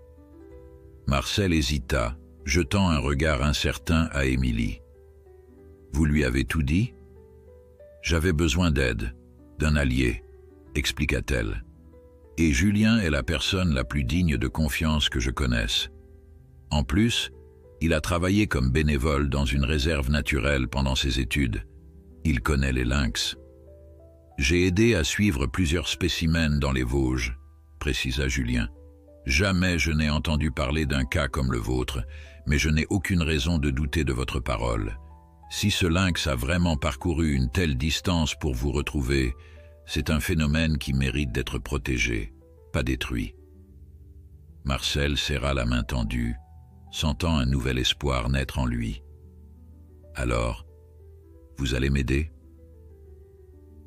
Marcel hésita, jetant un regard incertain à Émilie. « Vous lui avez tout dit ?»« J'avais besoin d'aide, d'un allié, » expliqua-t-elle. « Et Julien est la personne la plus digne de confiance que je connaisse. En plus, Il a travaillé comme bénévole dans une réserve naturelle pendant ses études. Il connaît les lynx. J'ai aidé à suivre plusieurs spécimens dans les Vosges, précisa Julien. Jamais je n'ai entendu parler d'un cas comme le vôtre, mais je n'ai aucune raison de douter de votre parole. Si ce lynx a vraiment parcouru une telle distance pour vous retrouver, c'est un phénomène qui mérite d'être protégé, pas détruit. Marcel serra la main tendue, sentant un nouvel espoir naître en lui. « Alors, vous allez m'aider »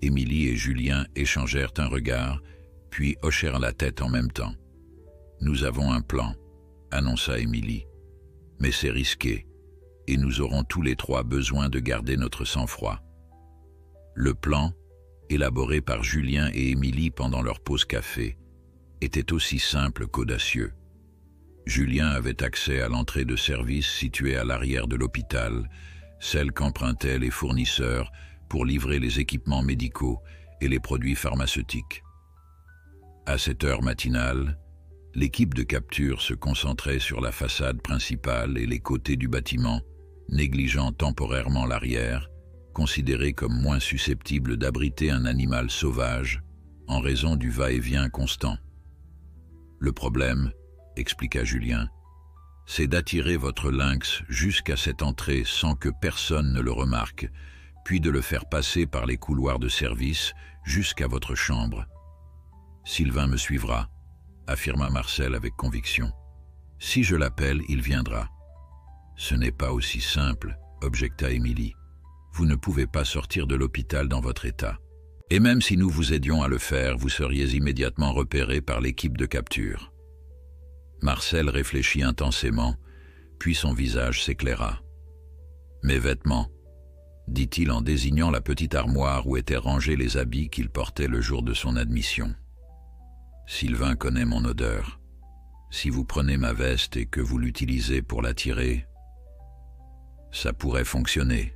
Émilie et Julien échangèrent un regard, puis hochèrent la tête en même temps. « Nous avons un plan » annonça Émilie. « Mais c'est risqué, et nous aurons tous les trois besoin de garder notre sang-froid. » Le plan, élaboré par Julien et Émilie pendant leur pause café, était aussi simple qu'audacieux. Julien avait accès à l'entrée de service située à l'arrière de l'hôpital, celle qu'empruntaient les fournisseurs pour livrer les équipements médicaux et les produits pharmaceutiques. À cette heure matinale, l'équipe de capture se concentrait sur la façade principale et les côtés du bâtiment, négligeant temporairement l'arrière, considéré comme moins susceptible d'abriter un animal sauvage en raison du va-et-vient constant. Le problème, expliqua Julien, c'est d'attirer votre lynx jusqu'à cette entrée sans que personne ne le remarque, puis de le faire passer par les couloirs de service jusqu'à votre chambre. Sylvain me suivra, affirma Marcel avec conviction. Si je l'appelle, il viendra. Ce n'est pas aussi simple, objecta Émilie. Vous ne pouvez pas sortir de l'hôpital dans votre état. Et même si nous vous aidions à le faire, vous seriez immédiatement repéré par l'équipe de capture. Marcel réfléchit intensément, puis son visage s'éclaira. « Mes vêtements », dit-il en désignant la petite armoire où étaient rangés les habits qu'il portait le jour de son admission. « Sylvain connaît mon odeur. Si vous prenez ma veste et que vous l'utilisez pour l'attirer, ça pourrait fonctionner, »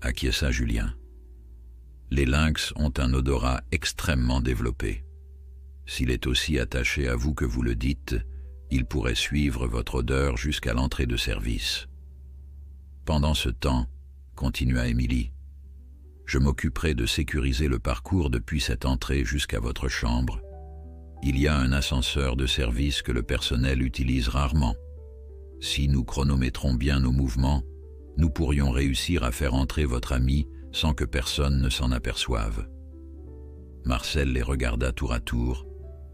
acquiesça Julien. Les lynx ont un odorat extrêmement développé. S'il est aussi attaché à vous que vous le dites, il pourrait suivre votre odeur jusqu'à l'entrée de service. Pendant ce temps, continua Émilie, je m'occuperai de sécuriser le parcours depuis cette entrée jusqu'à votre chambre. Il y a un ascenseur de service que le personnel utilise rarement. Si nous chronométrons bien nos mouvements, nous pourrions réussir à faire entrer votre ami sans que personne ne s'en aperçoive. Marcel les regarda tour à tour,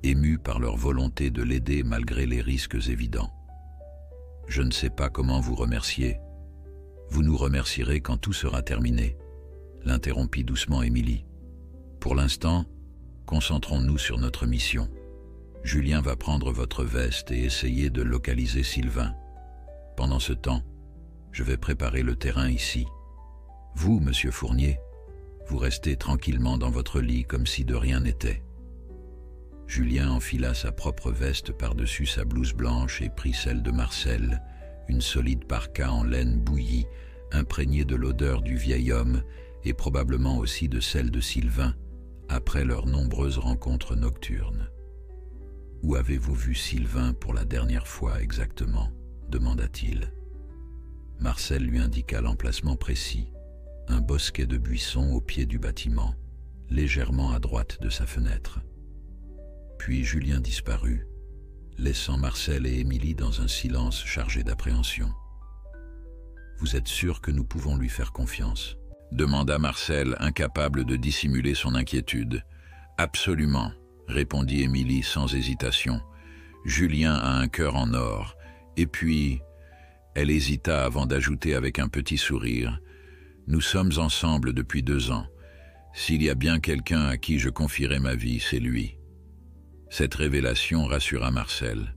ému par leur volonté de l'aider malgré les risques évidents. « Je ne sais pas comment vous remercier. Vous nous remercierez quand tout sera terminé, » l'interrompit doucement Émilie. « Pour l'instant, concentrons-nous sur notre mission. Julien va prendre votre veste et essayer de localiser Sylvain. Pendant ce temps, je vais préparer le terrain ici. Vous, monsieur Fournier, vous restez tranquillement dans votre lit comme si de rien n'était. » Julien enfila sa propre veste par-dessus sa blouse blanche et prit celle de Marcel, une solide parka en laine bouillie, imprégnée de l'odeur du vieil homme et probablement aussi de celle de Sylvain, après leurs nombreuses rencontres nocturnes. « Où avez-vous vu Sylvain pour la dernière fois exactement ?» demanda-t-il. Marcel lui indiqua l'emplacement précis, un bosquet de buissons au pied du bâtiment, légèrement à droite de sa fenêtre. Puis Julien disparut, laissant Marcel et Émilie dans un silence chargé d'appréhension. « Vous êtes sûr que nous pouvons lui faire confiance ?» demanda Marcel, incapable de dissimuler son inquiétude. « Absolument », répondit Émilie sans hésitation. « Julien a un cœur en or. Et puis… » Elle hésita avant d'ajouter avec un petit sourire. « Nous sommes ensemble depuis 2 ans. S'il y a bien quelqu'un à qui je confierai ma vie, c'est lui. » Cette révélation rassura Marcel.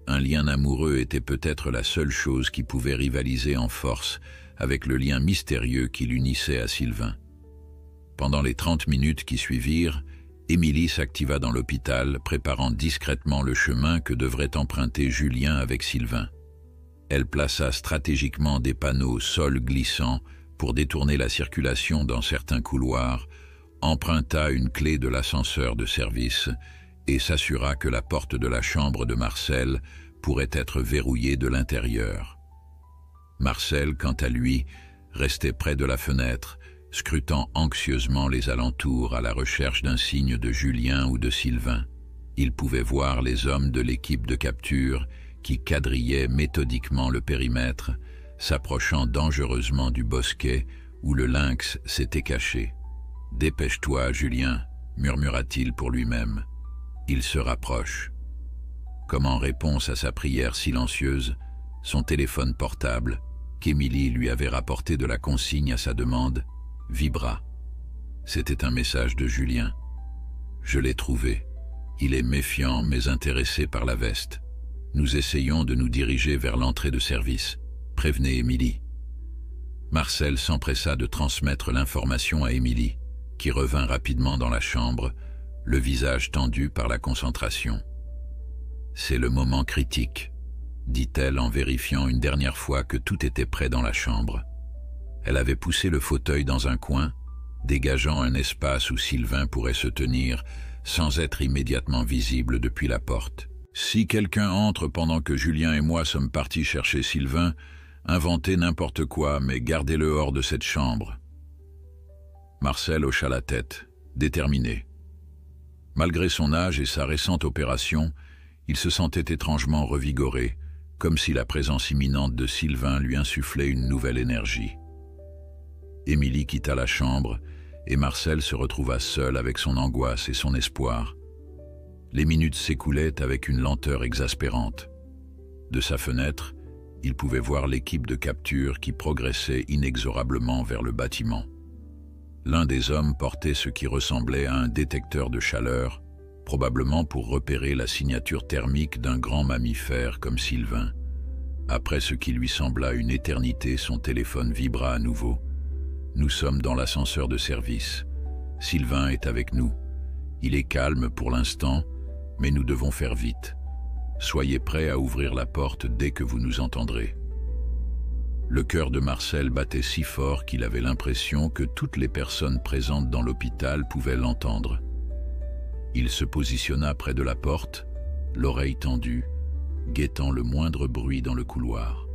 Un lien amoureux était peut-être la seule chose qui pouvait rivaliser en force avec le lien mystérieux qui l'unissait à Sylvain. Pendant les 30 minutes qui suivirent, Émilie s'activa dans l'hôpital, préparant discrètement le chemin que devrait emprunter Julien avec Sylvain. Elle plaça stratégiquement des panneaux sol glissants pour détourner la circulation dans certains couloirs, emprunta une clé de l'ascenseur de service et s'assura que la porte de la chambre de Marcel pourrait être verrouillée de l'intérieur. Marcel, quant à lui, restait près de la fenêtre, scrutant anxieusement les alentours à la recherche d'un signe de Julien ou de Sylvain. Il pouvait voir les hommes de l'équipe de capture qui quadrillaient méthodiquement le périmètre, s'approchant dangereusement du bosquet où le lynx s'était caché. « Dépêche-toi, Julien », murmura-t-il pour lui-même. Il se rapproche. Comme en réponse à sa prière silencieuse, son téléphone portable, qu'Émilie lui avait rapporté de la consigne à sa demande, vibra. C'était un message de Julien. « Je l'ai trouvé. Il est méfiant mais intéressé par la veste. Nous essayons de nous diriger vers l'entrée de service. Prévenez Émilie. » Marcel s'empressa de transmettre l'information à Émilie, qui revint rapidement dans la chambre, le visage tendu par la concentration. « C'est le moment critique », dit-elle en vérifiant une dernière fois que tout était prêt dans la chambre. Elle avait poussé le fauteuil dans un coin, dégageant un espace où Sylvain pourrait se tenir sans être immédiatement visible depuis la porte. « Si quelqu'un entre pendant que Julien et moi sommes partis chercher Sylvain, inventez n'importe quoi, mais gardez-le hors de cette chambre. » Marcel hocha la tête, déterminé. Malgré son âge et sa récente opération, il se sentait étrangement revigoré, comme si la présence imminente de Sylvain lui insufflait une nouvelle énergie. Émilie quitta la chambre et Marcel se retrouva seul avec son angoisse et son espoir. Les minutes s'écoulaient avec une lenteur exaspérante. De sa fenêtre, il pouvait voir l'équipe de capture qui progressait inexorablement vers le bâtiment. L'un des hommes portait ce qui ressemblait à un détecteur de chaleur, probablement pour repérer la signature thermique d'un grand mammifère comme Sylvain. Après ce qui lui sembla une éternité, son téléphone vibra à nouveau. « Nous sommes dans l'ascenseur de service. Sylvain est avec nous. Il est calme pour l'instant, mais nous devons faire vite. Soyez prêts à ouvrir la porte dès que vous nous entendrez. » Le cœur de Marcel battait si fort qu'il avait l'impression que toutes les personnes présentes dans l'hôpital pouvaient l'entendre. Il se positionna près de la porte, l'oreille tendue, guettant le moindre bruit dans le couloir.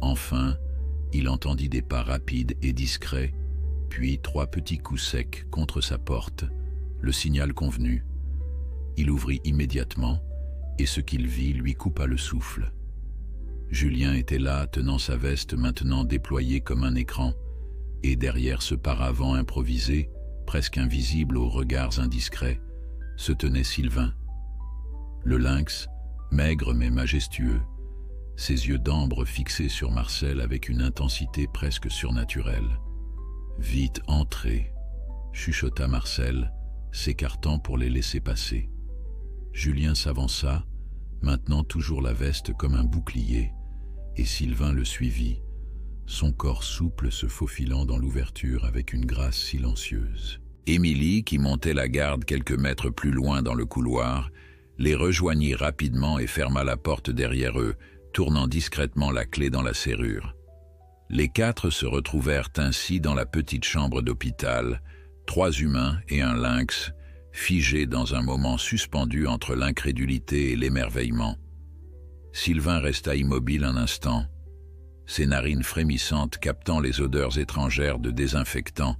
Enfin, il entendit des pas rapides et discrets, puis 3 petits coups secs contre sa porte, le signal convenu. Il ouvrit immédiatement, et ce qu'il vit lui coupa le souffle. Julien était là, tenant sa veste maintenant déployée comme un écran, et derrière ce paravent improvisé, presque invisible aux regards indiscrets, se tenait Sylvain. Le lynx, maigre mais majestueux, ses yeux d'ambre fixés sur Marcel avec une intensité presque surnaturelle. « Vite, entrez !» chuchota Marcel, s'écartant pour les laisser passer. Julien s'avança, maintenant toujours la veste comme un bouclier, et Sylvain le suivit, son corps souple se faufilant dans l'ouverture avec une grâce silencieuse. Émilie, qui montait la garde quelques mètres plus loin dans le couloir, les rejoignit rapidement et ferma la porte derrière eux, tournant discrètement la clé dans la serrure. Les 4 se retrouvèrent ainsi dans la petite chambre d'hôpital, 3 humains et un lynx, figés dans un moment suspendu entre l'incrédulité et l'émerveillement. Sylvain resta immobile un instant, ses narines frémissantes captant les odeurs étrangères de désinfectants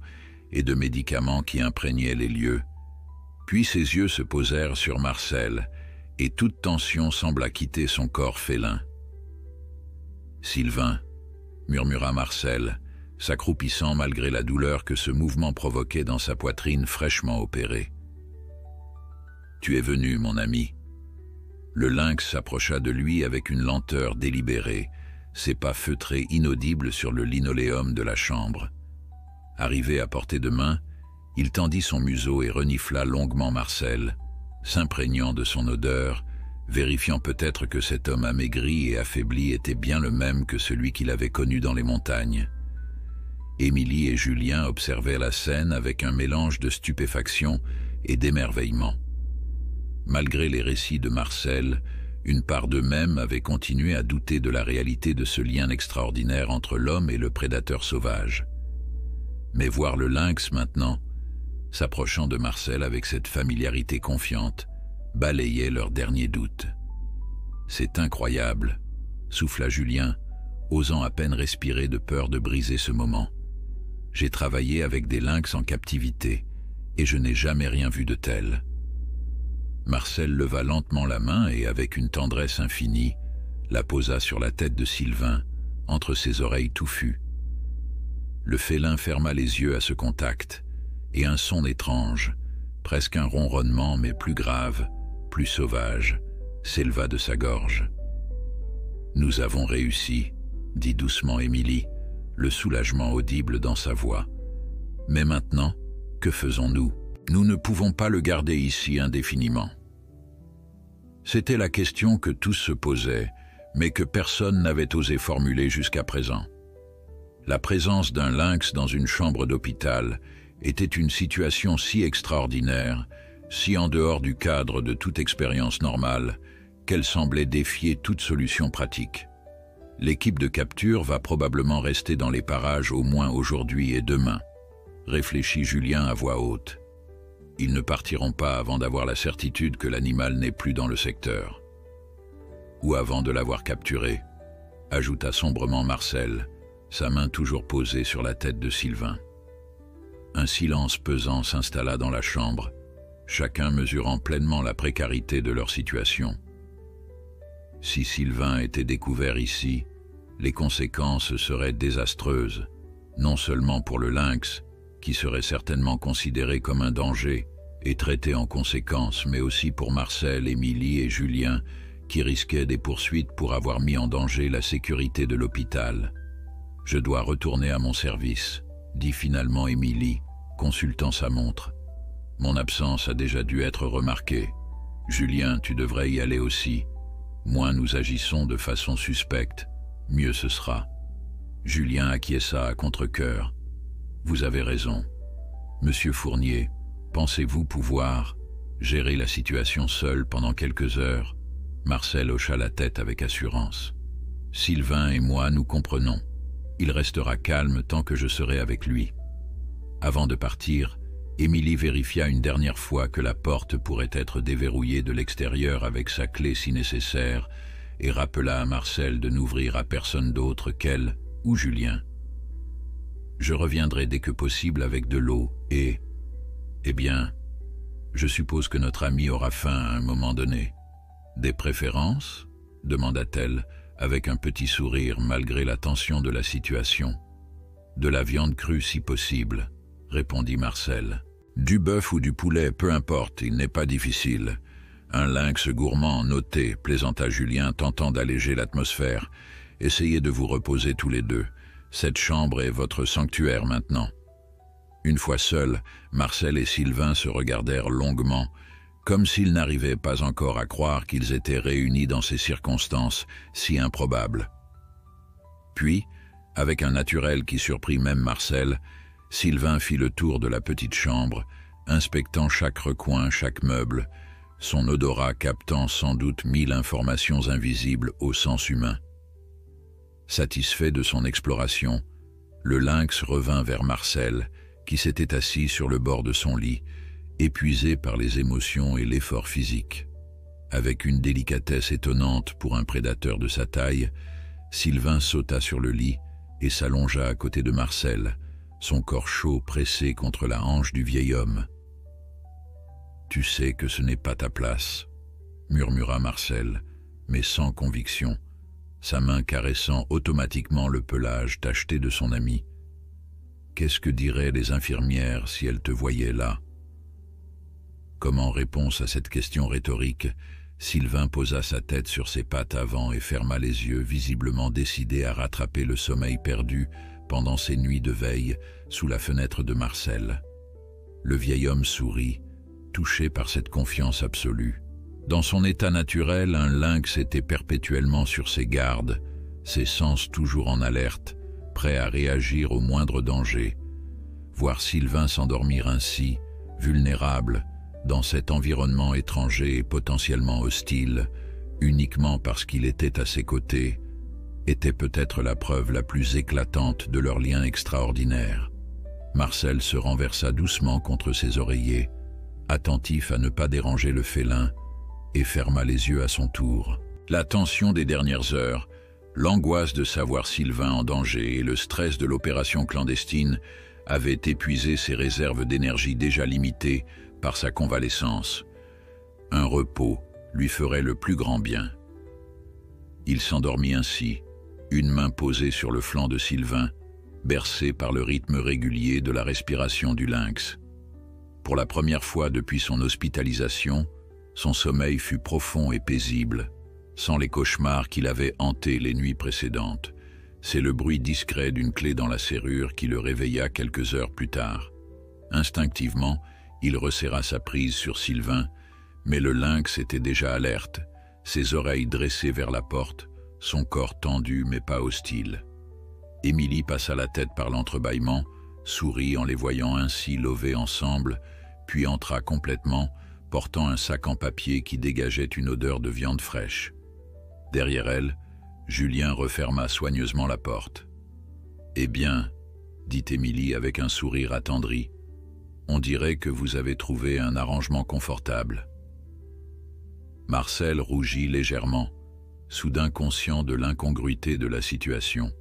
et de médicaments qui imprégnaient les lieux. Puis ses yeux se posèrent sur Marcel, et toute tension sembla quitter son corps félin. « Sylvain », murmura Marcel, s'accroupissant malgré la douleur que ce mouvement provoquait dans sa poitrine fraîchement opérée. « Tu es venu, mon ami. » Le lynx s'approcha de lui avec une lenteur délibérée, ses pas feutrés inaudibles sur le linoléum de la chambre. Arrivé à portée de main, il tendit son museau et renifla longuement Marcel, s'imprégnant de son odeur, vérifiant peut-être que cet homme amaigri et affaibli était bien le même que celui qu'il avait connu dans les montagnes. Émilie et Julien observaient la scène avec un mélange de stupéfaction et d'émerveillement. Malgré les récits de Marcel, une part d'eux-mêmes avait continué à douter de la réalité de ce lien extraordinaire entre l'homme et le prédateur sauvage. Mais voir le lynx maintenant, s'approchant de Marcel avec cette familiarité confiante, balayait leurs derniers doutes. « C'est incroyable », souffla Julien, osant à peine respirer de peur de briser ce moment. J'ai travaillé avec des lynx en captivité, et je n'ai jamais rien vu de tel. Marcel leva lentement la main et, avec une tendresse infinie, la posa sur la tête de Sylvain, entre ses oreilles touffues. Le félin ferma les yeux à ce contact, et un son étrange, presque un ronronnement mais plus grave, plus sauvage, s'éleva de sa gorge. « Nous avons réussi », dit doucement Émilie, le soulagement audible dans sa voix. « Mais maintenant, que faisons-nous? Nous ne pouvons pas le garder ici indéfiniment. » C'était la question que tous se posaient, mais que personne n'avait osé formuler jusqu'à présent. La présence d'un lynx dans une chambre d'hôpital était une situation si extraordinaire, si en dehors du cadre de toute expérience normale, qu'elle semblait défier toute solution pratique. L'équipe de capture va probablement rester dans les parages au moins aujourd'hui et demain, réfléchit Julien à voix haute. Ils ne partiront pas avant d'avoir la certitude que l'animal n'est plus dans le secteur. Ou avant de l'avoir capturé, ajouta sombrement Marcel, sa main toujours posée sur la tête de Sylvain. Un silence pesant s'installa dans la chambre, chacun mesurant pleinement la précarité de leur situation. Si Sylvain était découvert ici, les conséquences seraient désastreuses, non seulement pour le lynx, qui serait certainement considéré comme un danger et traité en conséquence, mais aussi pour Marcel, Émilie et Julien, qui risquaient des poursuites pour avoir mis en danger la sécurité de l'hôpital. « Je dois retourner à mon service », dit finalement Émilie, consultant sa montre. « Mon absence a déjà dû être remarquée. Julien, tu devrais y aller aussi. Moins nous agissons de façon suspecte, mieux ce sera. » Julien acquiesça à contre-cœur. « Vous avez raison. Monsieur Fournier, pensez-vous pouvoir gérer la situation seul pendant quelques heures ?» Marcel hocha la tête avec assurance. « Sylvain et moi, nous comprenons. Il restera calme tant que je serai avec lui. » Avant de partir, Émilie vérifia une dernière fois que la porte pourrait être déverrouillée de l'extérieur avec sa clé si nécessaire et rappela à Marcel de n'ouvrir à personne d'autre qu'elle ou Julien. « Je reviendrai dès que possible avec de l'eau et... Eh bien, je suppose que notre ami aura faim à un moment donné. »« Des préférences ?» demanda-t-elle, avec un petit sourire malgré la tension de la situation. « De la viande crue si possible, » répondit Marcel. « Du bœuf ou du poulet, peu importe, il n'est pas difficile. Un lynx gourmand, noté, plaisanta Julien, tentant d'alléger l'atmosphère. Essayez de vous reposer tous les deux. Cette chambre est votre sanctuaire maintenant. » Une fois seuls, Marcel et Sylvain se regardèrent longuement, comme s'ils n'arrivaient pas encore à croire qu'ils étaient réunis dans ces circonstances si improbables. Puis, avec un naturel qui surprit même Marcel, Sylvain fit le tour de la petite chambre, inspectant chaque recoin, chaque meuble, son odorat captant sans doute 1000 informations invisibles au sens humain. Satisfait de son exploration, le lynx revint vers Marcel, qui s'était assis sur le bord de son lit, épuisé par les émotions et l'effort physique. Avec une délicatesse étonnante pour un prédateur de sa taille, Sylvain sauta sur le lit et s'allongea à côté de Marcel, son corps chaud pressé contre la hanche du vieil homme. « Tu sais que ce n'est pas ta place », murmura Marcel, mais sans conviction, sa main caressant automatiquement le pelage tacheté de son ami. « Qu'est-ce que diraient les infirmières si elles te voyaient là ?» Comme en réponse à cette question rhétorique, Sylvain posa sa tête sur ses pattes avant et ferma les yeux, visiblement décidé à rattraper le sommeil perdu pendant ces nuits de veille sous la fenêtre de Marcel. Le vieil homme sourit, touché par cette confiance absolue. Dans son état naturel, un lynx était perpétuellement sur ses gardes, ses sens toujours en alerte, prêt à réagir au moindre danger. Voir Sylvain s'endormir ainsi, vulnérable, dans cet environnement étranger et potentiellement hostile, uniquement parce qu'il était à ses côtés, était peut-être la preuve la plus éclatante de leur lien extraordinaire. Marcel se renversa doucement contre ses oreillers, attentif à ne pas déranger le félin, et ferma les yeux à son tour. La tension des dernières heures, plus intense que jamais, L'angoisse de savoir Sylvain en danger et le stress de l'opération clandestine avaient épuisé ses réserves d'énergie déjà limitées par sa convalescence. Un repos lui ferait le plus grand bien. Il s'endormit ainsi, une main posée sur le flanc de Sylvain, bercé par le rythme régulier de la respiration du lynx. Pour la première fois depuis son hospitalisation, son sommeil fut profond et paisible, sans les cauchemars qu'il avait hantés les nuits précédentes. C'est le bruit discret d'une clé dans la serrure qui le réveilla quelques heures plus tard. Instinctivement, il resserra sa prise sur Sylvain, mais le lynx était déjà alerte, ses oreilles dressées vers la porte, son corps tendu mais pas hostile. Émilie passa la tête par l'entrebâillement, sourit en les voyant ainsi lovés ensemble, puis entra complètement, portant un sac en papier qui dégageait une odeur de viande fraîche. Derrière elle, Julien referma soigneusement la porte. « Eh bien, » dit Émilie avec un sourire attendri, « on dirait que vous avez trouvé un arrangement confortable. » Marcel rougit légèrement, soudain conscient de l'incongruité de la situation.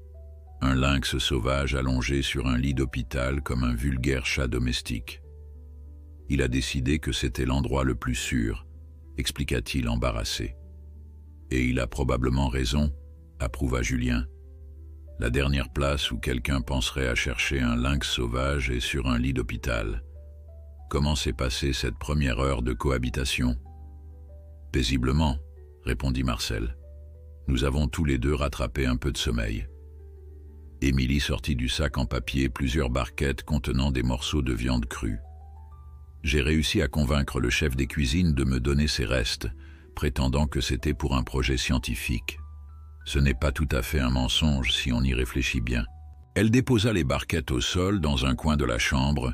Un lynx sauvage allongé sur un lit d'hôpital comme un vulgaire chat domestique. Il a décidé que c'était l'endroit le plus sûr, expliqua-t-il embarrassé. Et il a probablement raison, approuva Julien. La dernière place où quelqu'un penserait à chercher un lynx sauvage est sur un lit d'hôpital. Comment s'est passée cette première heure de cohabitation? Paisiblement, répondit Marcel. Nous avons tous les deux rattrapé un peu de sommeil. Émilie sortit du sac en papier plusieurs barquettes contenant des morceaux de viande crue. J'ai réussi à convaincre le chef des cuisines de me donner ces restes, prétendant que c'était pour un projet scientifique. Ce n'est pas tout à fait un mensonge si on y réfléchit bien. Elle déposa les barquettes au sol dans un coin de la chambre,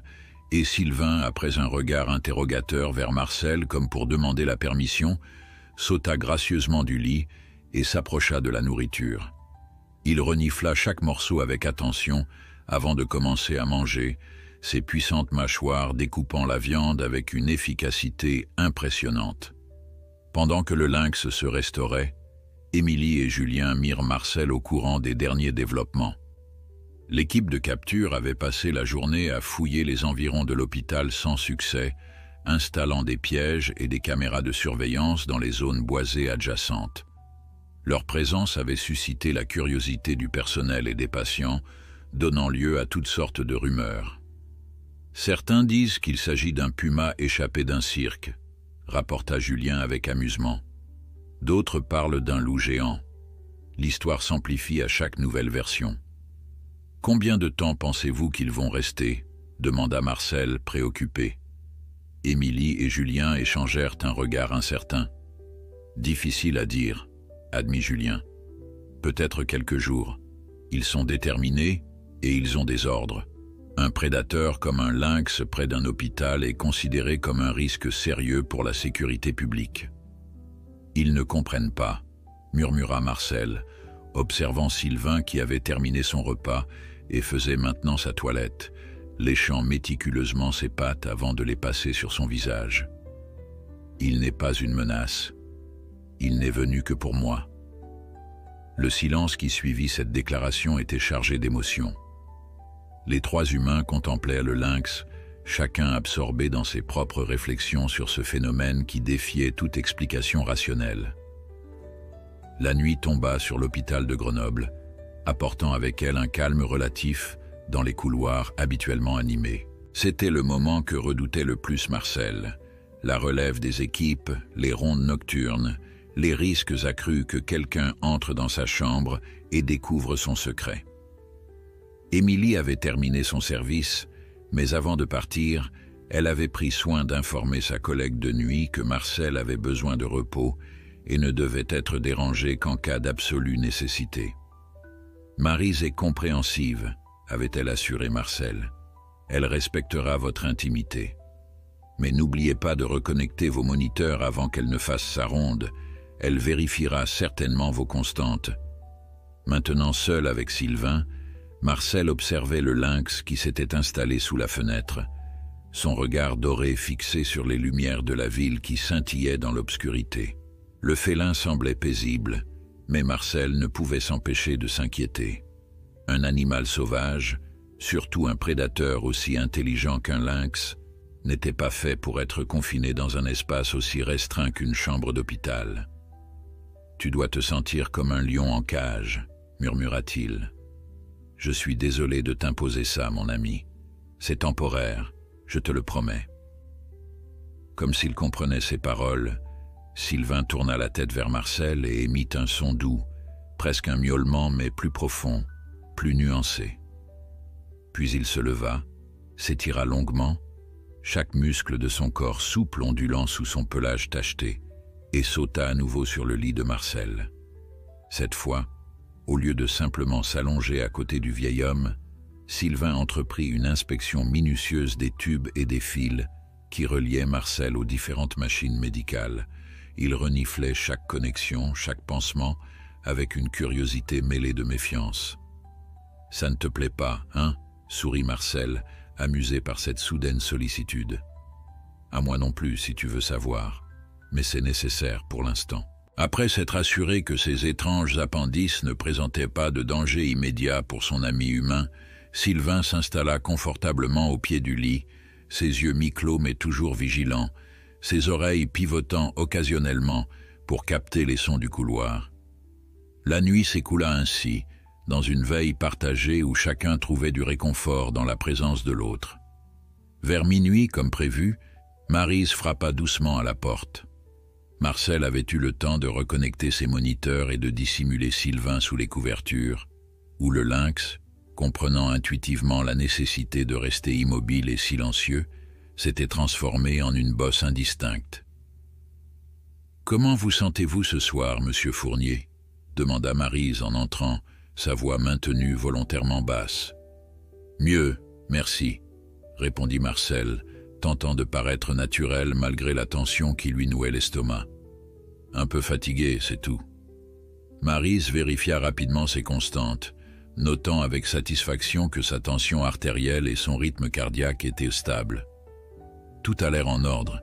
et Sylvain, après un regard interrogateur vers Marcel comme pour demander la permission, sauta gracieusement du lit et s'approcha de la nourriture. Il renifla chaque morceau avec attention avant de commencer à manger, ses puissantes mâchoires découpant la viande avec une efficacité impressionnante. Pendant que le lynx se restaurait, Émilie et Julien mirent Marcel au courant des derniers développements. L'équipe de capture avait passé la journée à fouiller les environs de l'hôpital sans succès, installant des pièges et des caméras de surveillance dans les zones boisées adjacentes. Leur présence avait suscité la curiosité du personnel et des patients, donnant lieu à toutes sortes de rumeurs. Certains disent qu'il s'agit d'un puma échappé d'un cirque, rapporta Julien avec amusement. D'autres parlent d'un loup géant. L'histoire s'amplifie à chaque nouvelle version. « Combien de temps pensez-vous qu'ils vont rester ?» demanda Marcel, préoccupé. Émilie et Julien échangèrent un regard incertain. « Difficile à dire, » admit Julien. « Peut-être quelques jours. Ils sont déterminés et ils ont des ordres. Un prédateur comme un lynx près d'un hôpital est considéré comme un risque sérieux pour la sécurité publique. » « Ils ne comprennent pas, » murmura Marcel, observant Sylvain qui avait terminé son repas et faisait maintenant sa toilette, léchant méticuleusement ses pattes avant de les passer sur son visage. « Il n'est pas une menace. Il n'est venu que pour moi. » Le silence qui suivit cette déclaration était chargé d'émotion. Les trois humains contemplaient le lynx, chacun absorbé dans ses propres réflexions sur ce phénomène qui défiait toute explication rationnelle. La nuit tomba sur l'hôpital de Grenoble, apportant avec elle un calme relatif dans les couloirs habituellement animés. C'était le moment que redoutait le plus Marcel, la relève des équipes, les rondes nocturnes, les risques accrus que quelqu'un entre dans sa chambre et découvre son secret. Émilie avait terminé son service, mais avant de partir, elle avait pris soin d'informer sa collègue de nuit que Marcel avait besoin de repos et ne devait être dérangé qu'en cas d'absolue nécessité. « Maryse est compréhensive », avait-elle assuré Marcel. « Elle respectera votre intimité. Mais n'oubliez pas de reconnecter vos moniteurs avant qu'elle ne fasse sa ronde. Elle vérifiera certainement vos constantes. » Maintenant seul avec Sylvain, Marcel observait le lynx qui s'était installé sous la fenêtre, son regard doré fixé sur les lumières de la ville qui scintillaient dans l'obscurité. Le félin semblait paisible, Mais Marcel ne pouvait s'empêcher de s'inquiéter. Un animal sauvage, surtout un prédateur aussi intelligent qu'un lynx, n'était pas fait pour être confiné dans un espace aussi restreint qu'une chambre d'hôpital. « Tu dois te sentir comme un lion en cage », murmura-t-il. « Je suis désolé de t'imposer ça, mon ami. C'est temporaire, je te le promets. » Comme s'il comprenait ses paroles, Sylvain tourna la tête vers Marcel et émit un son doux, presque un miaulement mais plus profond, plus nuancé. Puis il se leva, s'étira longuement, chaque muscle de son corps souple ondulant sous son pelage tacheté, et sauta à nouveau sur le lit de Marcel. Cette fois, au lieu de simplement s'allonger à côté du vieil homme, Sylvain entreprit une inspection minutieuse des tubes et des fils qui reliaient Marcel aux différentes machines médicales. Il reniflait chaque connexion, chaque pansement, avec une curiosité mêlée de méfiance. « Ça ne te plaît pas, hein ?» sourit Marcel, amusé par cette soudaine sollicitude. « À moi non plus, si tu veux savoir, mais c'est nécessaire pour l'instant. » Après s'être assuré que ces étranges appendices ne présentaient pas de danger immédiat pour son ami humain, Sylvain s'installa confortablement au pied du lit, ses yeux mi-clos mais toujours vigilants, ses oreilles pivotant occasionnellement pour capter les sons du couloir. La nuit s'écoula ainsi, dans une veille partagée où chacun trouvait du réconfort dans la présence de l'autre. Vers minuit, comme prévu, Maryse frappa doucement à la porte. Marcel avait eu le temps de reconnecter ses moniteurs et de dissimuler Sylvain sous les couvertures, où le lynx, comprenant intuitivement la nécessité de rester immobile et silencieux, s'était transformé en une bosse indistincte. « Comment vous sentez-vous ce soir, monsieur Fournier ?» demanda Maryse en entrant, sa voix maintenue volontairement basse. « Mieux, merci », répondit Marcel, tentant de paraître naturel malgré la tension qui lui nouait l'estomac. « Un peu fatigué, c'est tout. » Maryse vérifia rapidement ses constantes, notant avec satisfaction que sa tension artérielle et son rythme cardiaque étaient stables. « Tout a l'air en ordre.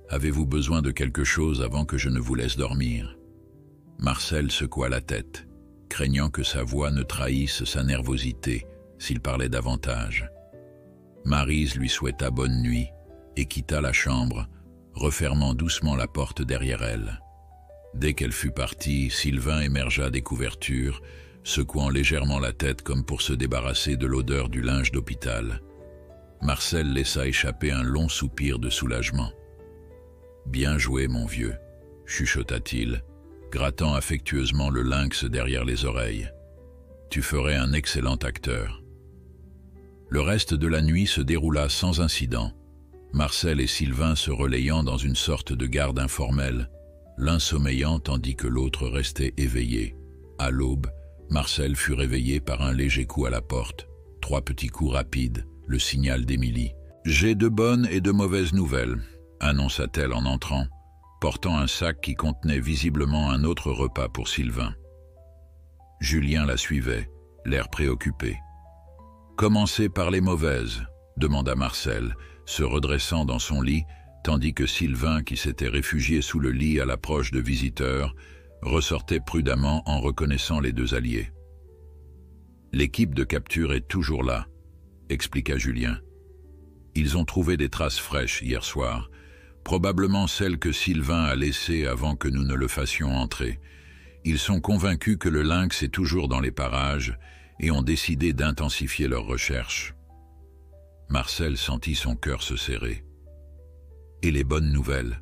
Avez-vous besoin de quelque chose avant que je ne vous laisse dormir ?» Marcel secoua la tête, craignant que sa voix ne trahisse sa nervosité s'il parlait davantage. Maryse lui souhaita bonne nuit et quitta la chambre, refermant doucement la porte derrière elle. Dès qu'elle fut partie, Sylvain émergea des couvertures, secouant légèrement la tête comme pour se débarrasser de l'odeur du linge d'hôpital. Marcel laissa échapper un long soupir de soulagement. « Bien joué, mon vieux », chuchota-t-il, grattant affectueusement le lynx derrière les oreilles. « Tu ferais un excellent acteur. » Le reste de la nuit se déroula sans incident, Marcel et Sylvain se relayant dans une sorte de garde informelle, l'un sommeillant tandis que l'autre restait éveillé. À l'aube, Marcel fut réveillé par un léger coup à la porte, 3 petits coups rapides, le signal d'Émilie. « J'ai de bonnes et de mauvaises nouvelles », annonça-t-elle en entrant, portant un sac qui contenait visiblement un autre repas pour Sylvain. Julien la suivait, l'air préoccupé. « Commencez par les mauvaises », demanda Marcel, se redressant dans son lit, tandis que Sylvain, qui s'était réfugié sous le lit à l'approche de visiteurs, ressortait prudemment en reconnaissant les 2 alliés. « L'équipe de capture est toujours là », expliqua Julien. « Ils ont trouvé des traces fraîches hier soir, probablement celles que Sylvain a laissées avant que nous ne le fassions entrer. Ils sont convaincus que le lynx est toujours dans les parages et ont décidé d'intensifier leurs recherches. » Marcel sentit son cœur se serrer. « Et les bonnes nouvelles ?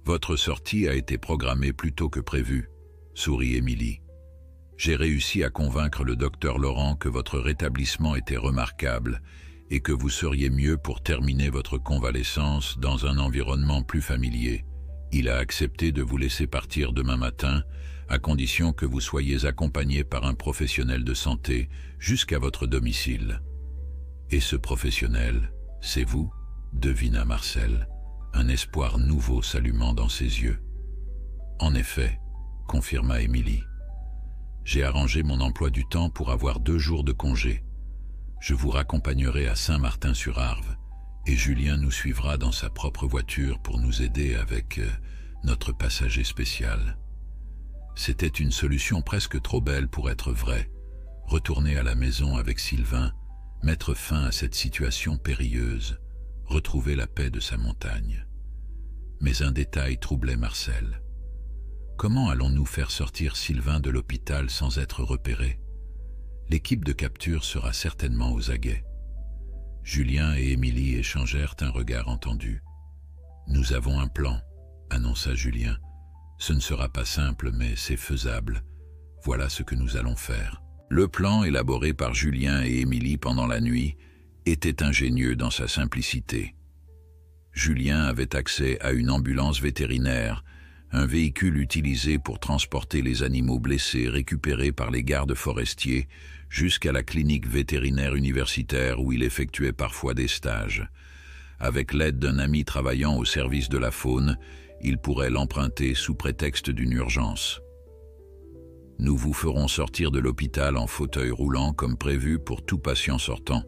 Votre sortie a été programmée plus tôt que prévu, » sourit Émilie. « J'ai réussi à convaincre le docteur Laurent que votre rétablissement était remarquable et que vous seriez mieux pour terminer votre convalescence dans un environnement plus familier. Il a accepté de vous laisser partir demain matin, à condition que vous soyez accompagné par un professionnel de santé jusqu'à votre domicile. » « Et ce professionnel, c'est vous ?» devina Marcel, un espoir nouveau s'allumant dans ses yeux. « En effet, » confirma Émilie. « J'ai arrangé mon emploi du temps pour avoir 2 jours de congé. Je vous raccompagnerai à Saint-Martin-sur-Arve et Julien nous suivra dans sa propre voiture pour nous aider avec notre passager spécial. C'était une solution presque trop belle pour être vraie. Retourner à la maison avec Sylvain, mettre fin à cette situation périlleuse, retrouver la paix de sa montagne. Mais un détail troublait Marcel. Comment allons-nous faire sortir Sylvain de l'hôpital sans être repéré? L'équipe de capture sera certainement aux aguets. Julien et Émilie échangèrent un regard entendu. « Nous avons un plan », annonça Julien. « Ce ne sera pas simple, mais c'est faisable. Voilà ce que nous allons faire. » Le plan élaboré par Julien et Émilie pendant la nuit était ingénieux dans sa simplicité. Julien avait accès à une ambulance vétérinaire, un véhicule utilisé pour transporter les animaux blessés récupérés par les gardes forestiers jusqu'à la clinique vétérinaire universitaire où il effectuait parfois des stages. Avec l'aide d'un ami travaillant au service de la faune, il pourrait l'emprunter sous prétexte d'une urgence. « Nous vous ferons sortir de l'hôpital en fauteuil roulant comme prévu pour tout patient sortant »,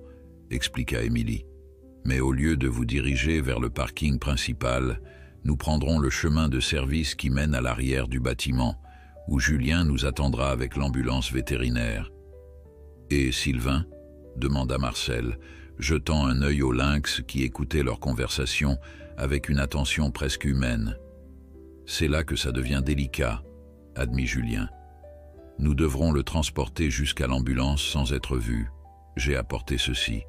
expliqua Émilie. « Mais au lieu de vous diriger vers le parking principal, nous prendrons le chemin de service qui mène à l'arrière du bâtiment, où Julien nous attendra avec l'ambulance vétérinaire. »« Et Sylvain ?» demanda Marcel, jetant un œil au lynx qui écoutait leur conversation avec une attention presque humaine. « C'est là que ça devient délicat, » admit Julien. « Nous devrons le transporter jusqu'à l'ambulance sans être vus. J'ai apporté ceci. »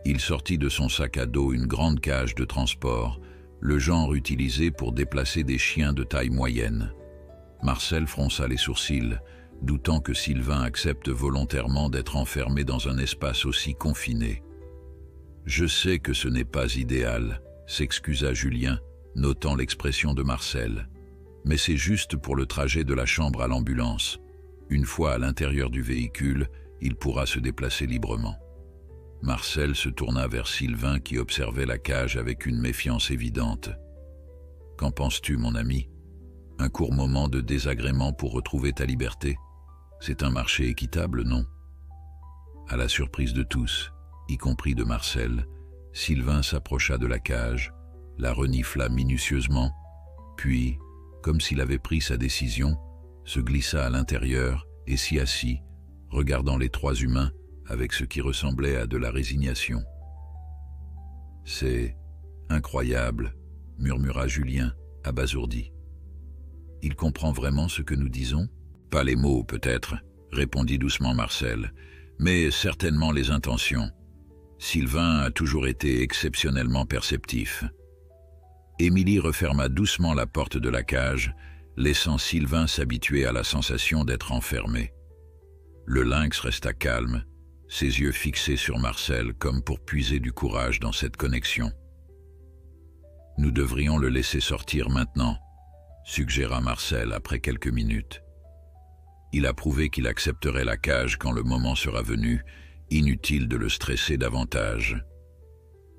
Il sortit de son sac à dos une grande cage de transport, le genre utilisé pour déplacer des chiens de taille moyenne. Marcel fronça les sourcils, doutant que Sylvain accepte volontairement d'être enfermé dans un espace aussi confiné. « Je sais que ce n'est pas idéal », s'excusa Julien, notant l'expression de Marcel. « Mais c'est juste pour le trajet de la chambre à l'ambulance. Une fois à l'intérieur du véhicule, il pourra se déplacer librement. » Marcel se tourna vers Sylvain qui observait la cage avec une méfiance évidente. « Qu'en penses-tu, mon ami? Un court moment de désagrément pour retrouver ta liberté? C'est un marché équitable, non ?» À la surprise de tous, y compris de Marcel, Sylvain s'approcha de la cage, la renifla minutieusement, puis, comme s'il avait pris sa décision, se glissa à l'intérieur et s'y assit, regardant les trois humains avec ce qui ressemblait à de la résignation. « C'est incroyable », murmura Julien, abasourdi. « Il comprend vraiment ce que nous disons ? » « Pas les mots, peut-être, » répondit doucement Marcel, « mais certainement les intentions. Sylvain a toujours été exceptionnellement perceptif. » Émilie referma doucement la porte de la cage, laissant Sylvain s'habituer à la sensation d'être enfermé. Le lynx resta calme, ses yeux fixés sur Marcel comme pour puiser du courage dans cette connexion. « Nous devrions le laisser sortir maintenant, » suggéra Marcel après quelques minutes. Il a prouvé qu'il accepterait la cage quand le moment sera venu, inutile de le stresser davantage.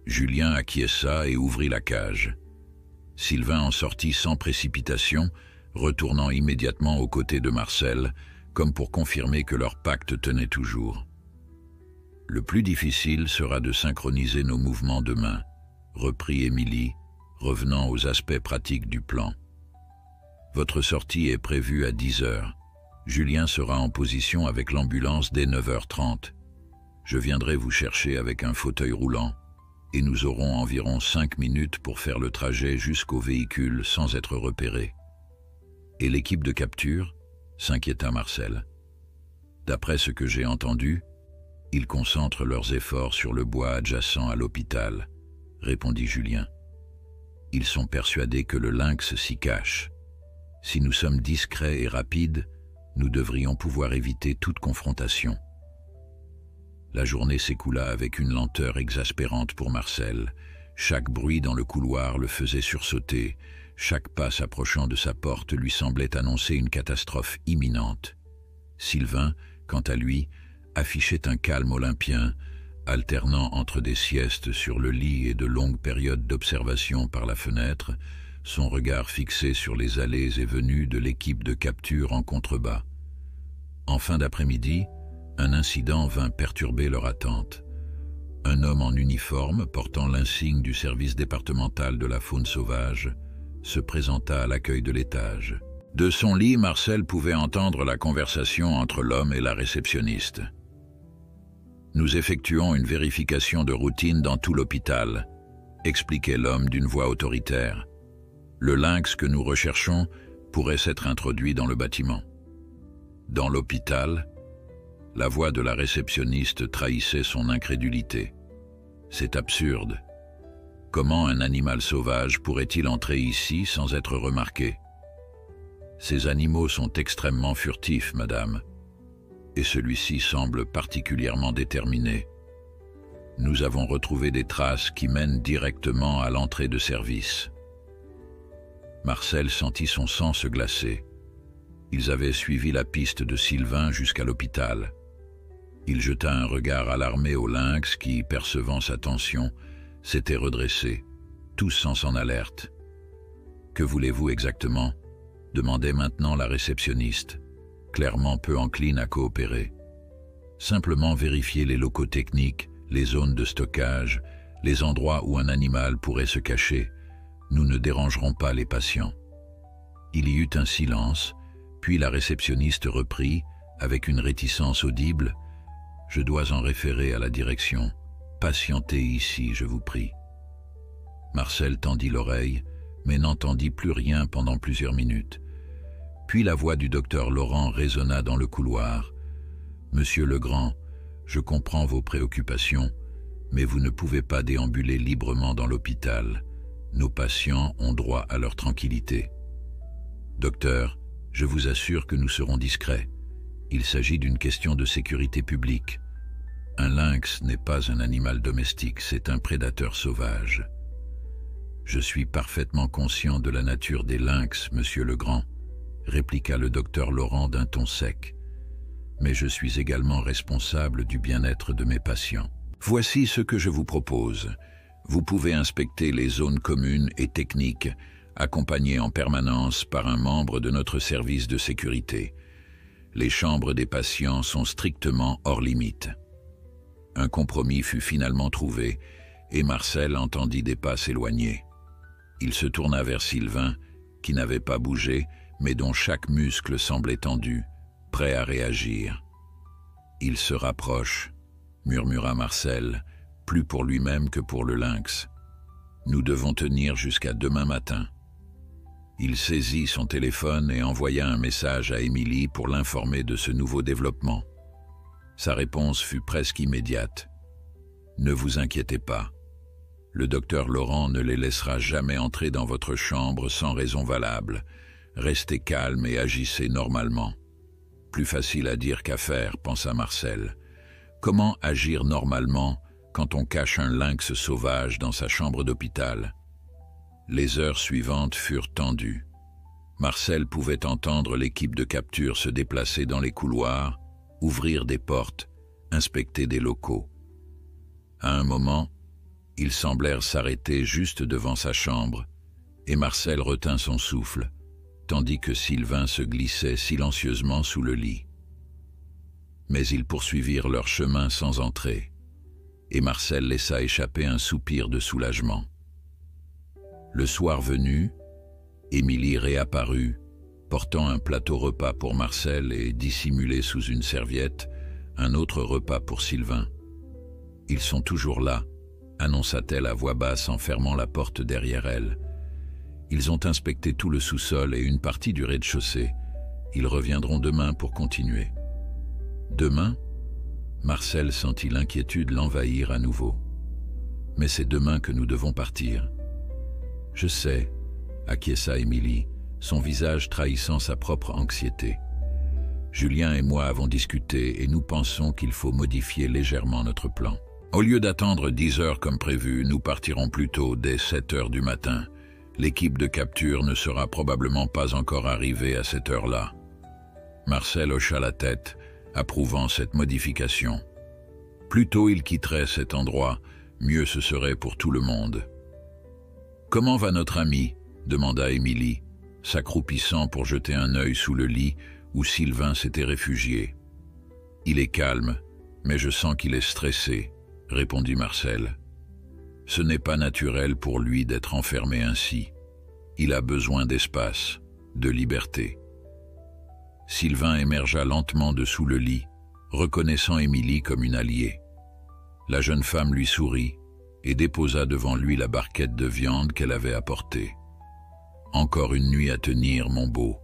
Julien acquiesça et ouvrit la cage. Sylvain en sortit sans précipitation, retournant immédiatement aux côtés de Marcel, comme pour confirmer que leur pacte tenait toujours. « Le plus difficile sera de synchroniser nos mouvements demain, » reprit Émilie, revenant aux aspects pratiques du plan. « Votre sortie est prévue à 10 heures. Julien sera en position avec l'ambulance dès 9h30. Je viendrai vous chercher avec un fauteuil roulant et nous aurons environ 5 minutes pour faire le trajet jusqu'au véhicule sans être repérés. » « Et l'équipe de capture ?» s'inquiéta Marcel. « D'après ce que j'ai entendu, ils concentrent leurs efforts sur le bois adjacent à l'hôpital, » répondit Julien. « Ils sont persuadés que le lynx s'y cache. Si nous sommes discrets et rapides, nous devrions pouvoir éviter toute confrontation. » La journée s'écoula avec une lenteur exaspérante pour Marcel. Chaque bruit dans le couloir le faisait sursauter. Chaque pas s'approchant de sa porte lui semblait annoncer une catastrophe imminente. Sylvain, quant à lui, affichait un calme olympien, alternant entre des siestes sur le lit et de longues périodes d'observation par la fenêtre, son regard fixé sur les allées et venues de l'équipe de capture en contrebas. En fin d'après-midi, un incident vint perturber leur attente. Un homme en uniforme, portant l'insigne du service départemental de la faune sauvage, se présenta à l'accueil de l'étage. De son lit, Marcel pouvait entendre la conversation entre l'homme et la réceptionniste. Nous effectuons une vérification de routine dans tout l'hôpital, expliquait l'homme d'une voix autoritaire. Le lynx que nous recherchons pourrait s'être introduit dans le bâtiment. Dans l'hôpital, la voix de la réceptionniste trahissait son incrédulité. C'est absurde. Comment un animal sauvage pourrait-il entrer ici sans être remarqué? Ces animaux sont extrêmement furtifs, madame, et celui-ci semble particulièrement déterminé. Nous avons retrouvé des traces qui mènent directement à l'entrée de service. Marcel sentit son sang se glacer. Ils avaient suivi la piste de Sylvain jusqu'à l'hôpital. Il jeta un regard alarmé au lynx qui, percevant sa tension, s'était redressé, tous sans en alerte. « Que voulez-vous exactement ?» demandait maintenant la réceptionniste, clairement peu encline à coopérer. « Simplement vérifier les locaux techniques, les zones de stockage, les endroits où un animal pourrait se cacher. Nous ne dérangerons pas les patients. » Il y eut un silence, puis la réceptionniste reprit, avec une réticence audible, « Je dois en référer à la direction. Patientez ici, je vous prie. » Marcel tendit l'oreille, mais n'entendit plus rien pendant plusieurs minutes. Puis la voix du docteur Laurent résonna dans le couloir. « Monsieur Legrand, je comprends vos préoccupations, mais vous ne pouvez pas déambuler librement dans l'hôpital. Nos patients ont droit à leur tranquillité. » « Docteur, je vous assure que nous serons discrets. Il s'agit d'une question de sécurité publique. Un lynx n'est pas un animal domestique, c'est un prédateur sauvage. Je suis parfaitement conscient de la nature des lynx, monsieur Legrand, répliqua le docteur Laurent d'un ton sec. Mais je suis également responsable du bien-être de mes patients. Voici ce que je vous propose. Vous pouvez inspecter les zones communes et techniques, accompagné en permanence par un membre de notre service de sécurité. Les chambres des patients sont strictement hors limite. Un compromis fut finalement trouvé et Marcel entendit des pas s'éloigner. Il se tourna vers Sylvain, qui n'avait pas bougé, mais dont chaque muscle semblait tendu, prêt à réagir. « Il se rapproche », murmura Marcel, plus pour lui-même que pour le lynx. « Nous devons tenir jusqu'à demain matin. » Il saisit son téléphone et envoya un message à Émilie pour l'informer de ce nouveau développement. Sa réponse fut presque immédiate. « Ne vous inquiétez pas. Le docteur Laurent ne les laissera jamais entrer dans votre chambre sans raison valable. Restez calme et agissez normalement. » Plus facile à dire qu'à faire, pensa Marcel. Comment agir normalement quand on cache un lynx sauvage dans sa chambre d'hôpital? Les heures suivantes furent tendues. Marcel pouvait entendre l'équipe de capture se déplacer dans les couloirs, ouvrir des portes, inspecter des locaux. À un moment, ils semblèrent s'arrêter juste devant sa chambre, et Marcel retint son souffle, tandis que Sylvain se glissait silencieusement sous le lit. Mais ils poursuivirent leur chemin sans entrer, et Marcel laissa échapper un soupir de soulagement. Le soir venu, Émilie réapparut, portant un plateau repas pour Marcel et dissimulé sous une serviette, un autre repas pour Sylvain. « Ils sont toujours là », annonça-t-elle à voix basse en fermant la porte derrière elle. « Ils ont inspecté tout le sous-sol et une partie du rez-de-chaussée. Ils reviendront demain pour continuer. » Demain? Marcel sentit l'inquiétude l'envahir à nouveau. « Mais c'est demain que nous devons partir. » « Je sais », acquiesça Émilie, son visage trahissant sa propre anxiété. « Julien et moi avons discuté et nous pensons qu'il faut modifier légèrement notre plan. Au lieu d'attendre 10 heures comme prévu, nous partirons plutôt dès 7 heures du matin. L'équipe de capture ne sera probablement pas encore arrivée à cette heure-là. » Marcel hocha la tête, approuvant cette modification. Plus tôt il quitterait cet endroit, mieux ce serait pour tout le monde. « Comment va notre ami ?» demanda Émilie, s'accroupissant pour jeter un œil sous le lit où Sylvain s'était réfugié. « Il est calme, mais je sens qu'il est stressé, » répondit Marcel. « Ce n'est pas naturel pour lui d'être enfermé ainsi. Il a besoin d'espace, de liberté. » Sylvain émergea lentement de sous le lit, reconnaissant Émilie comme une alliée. La jeune femme lui sourit et déposa devant lui la barquette de viande qu'elle avait apportée. « Encore une nuit à tenir, mon beau »,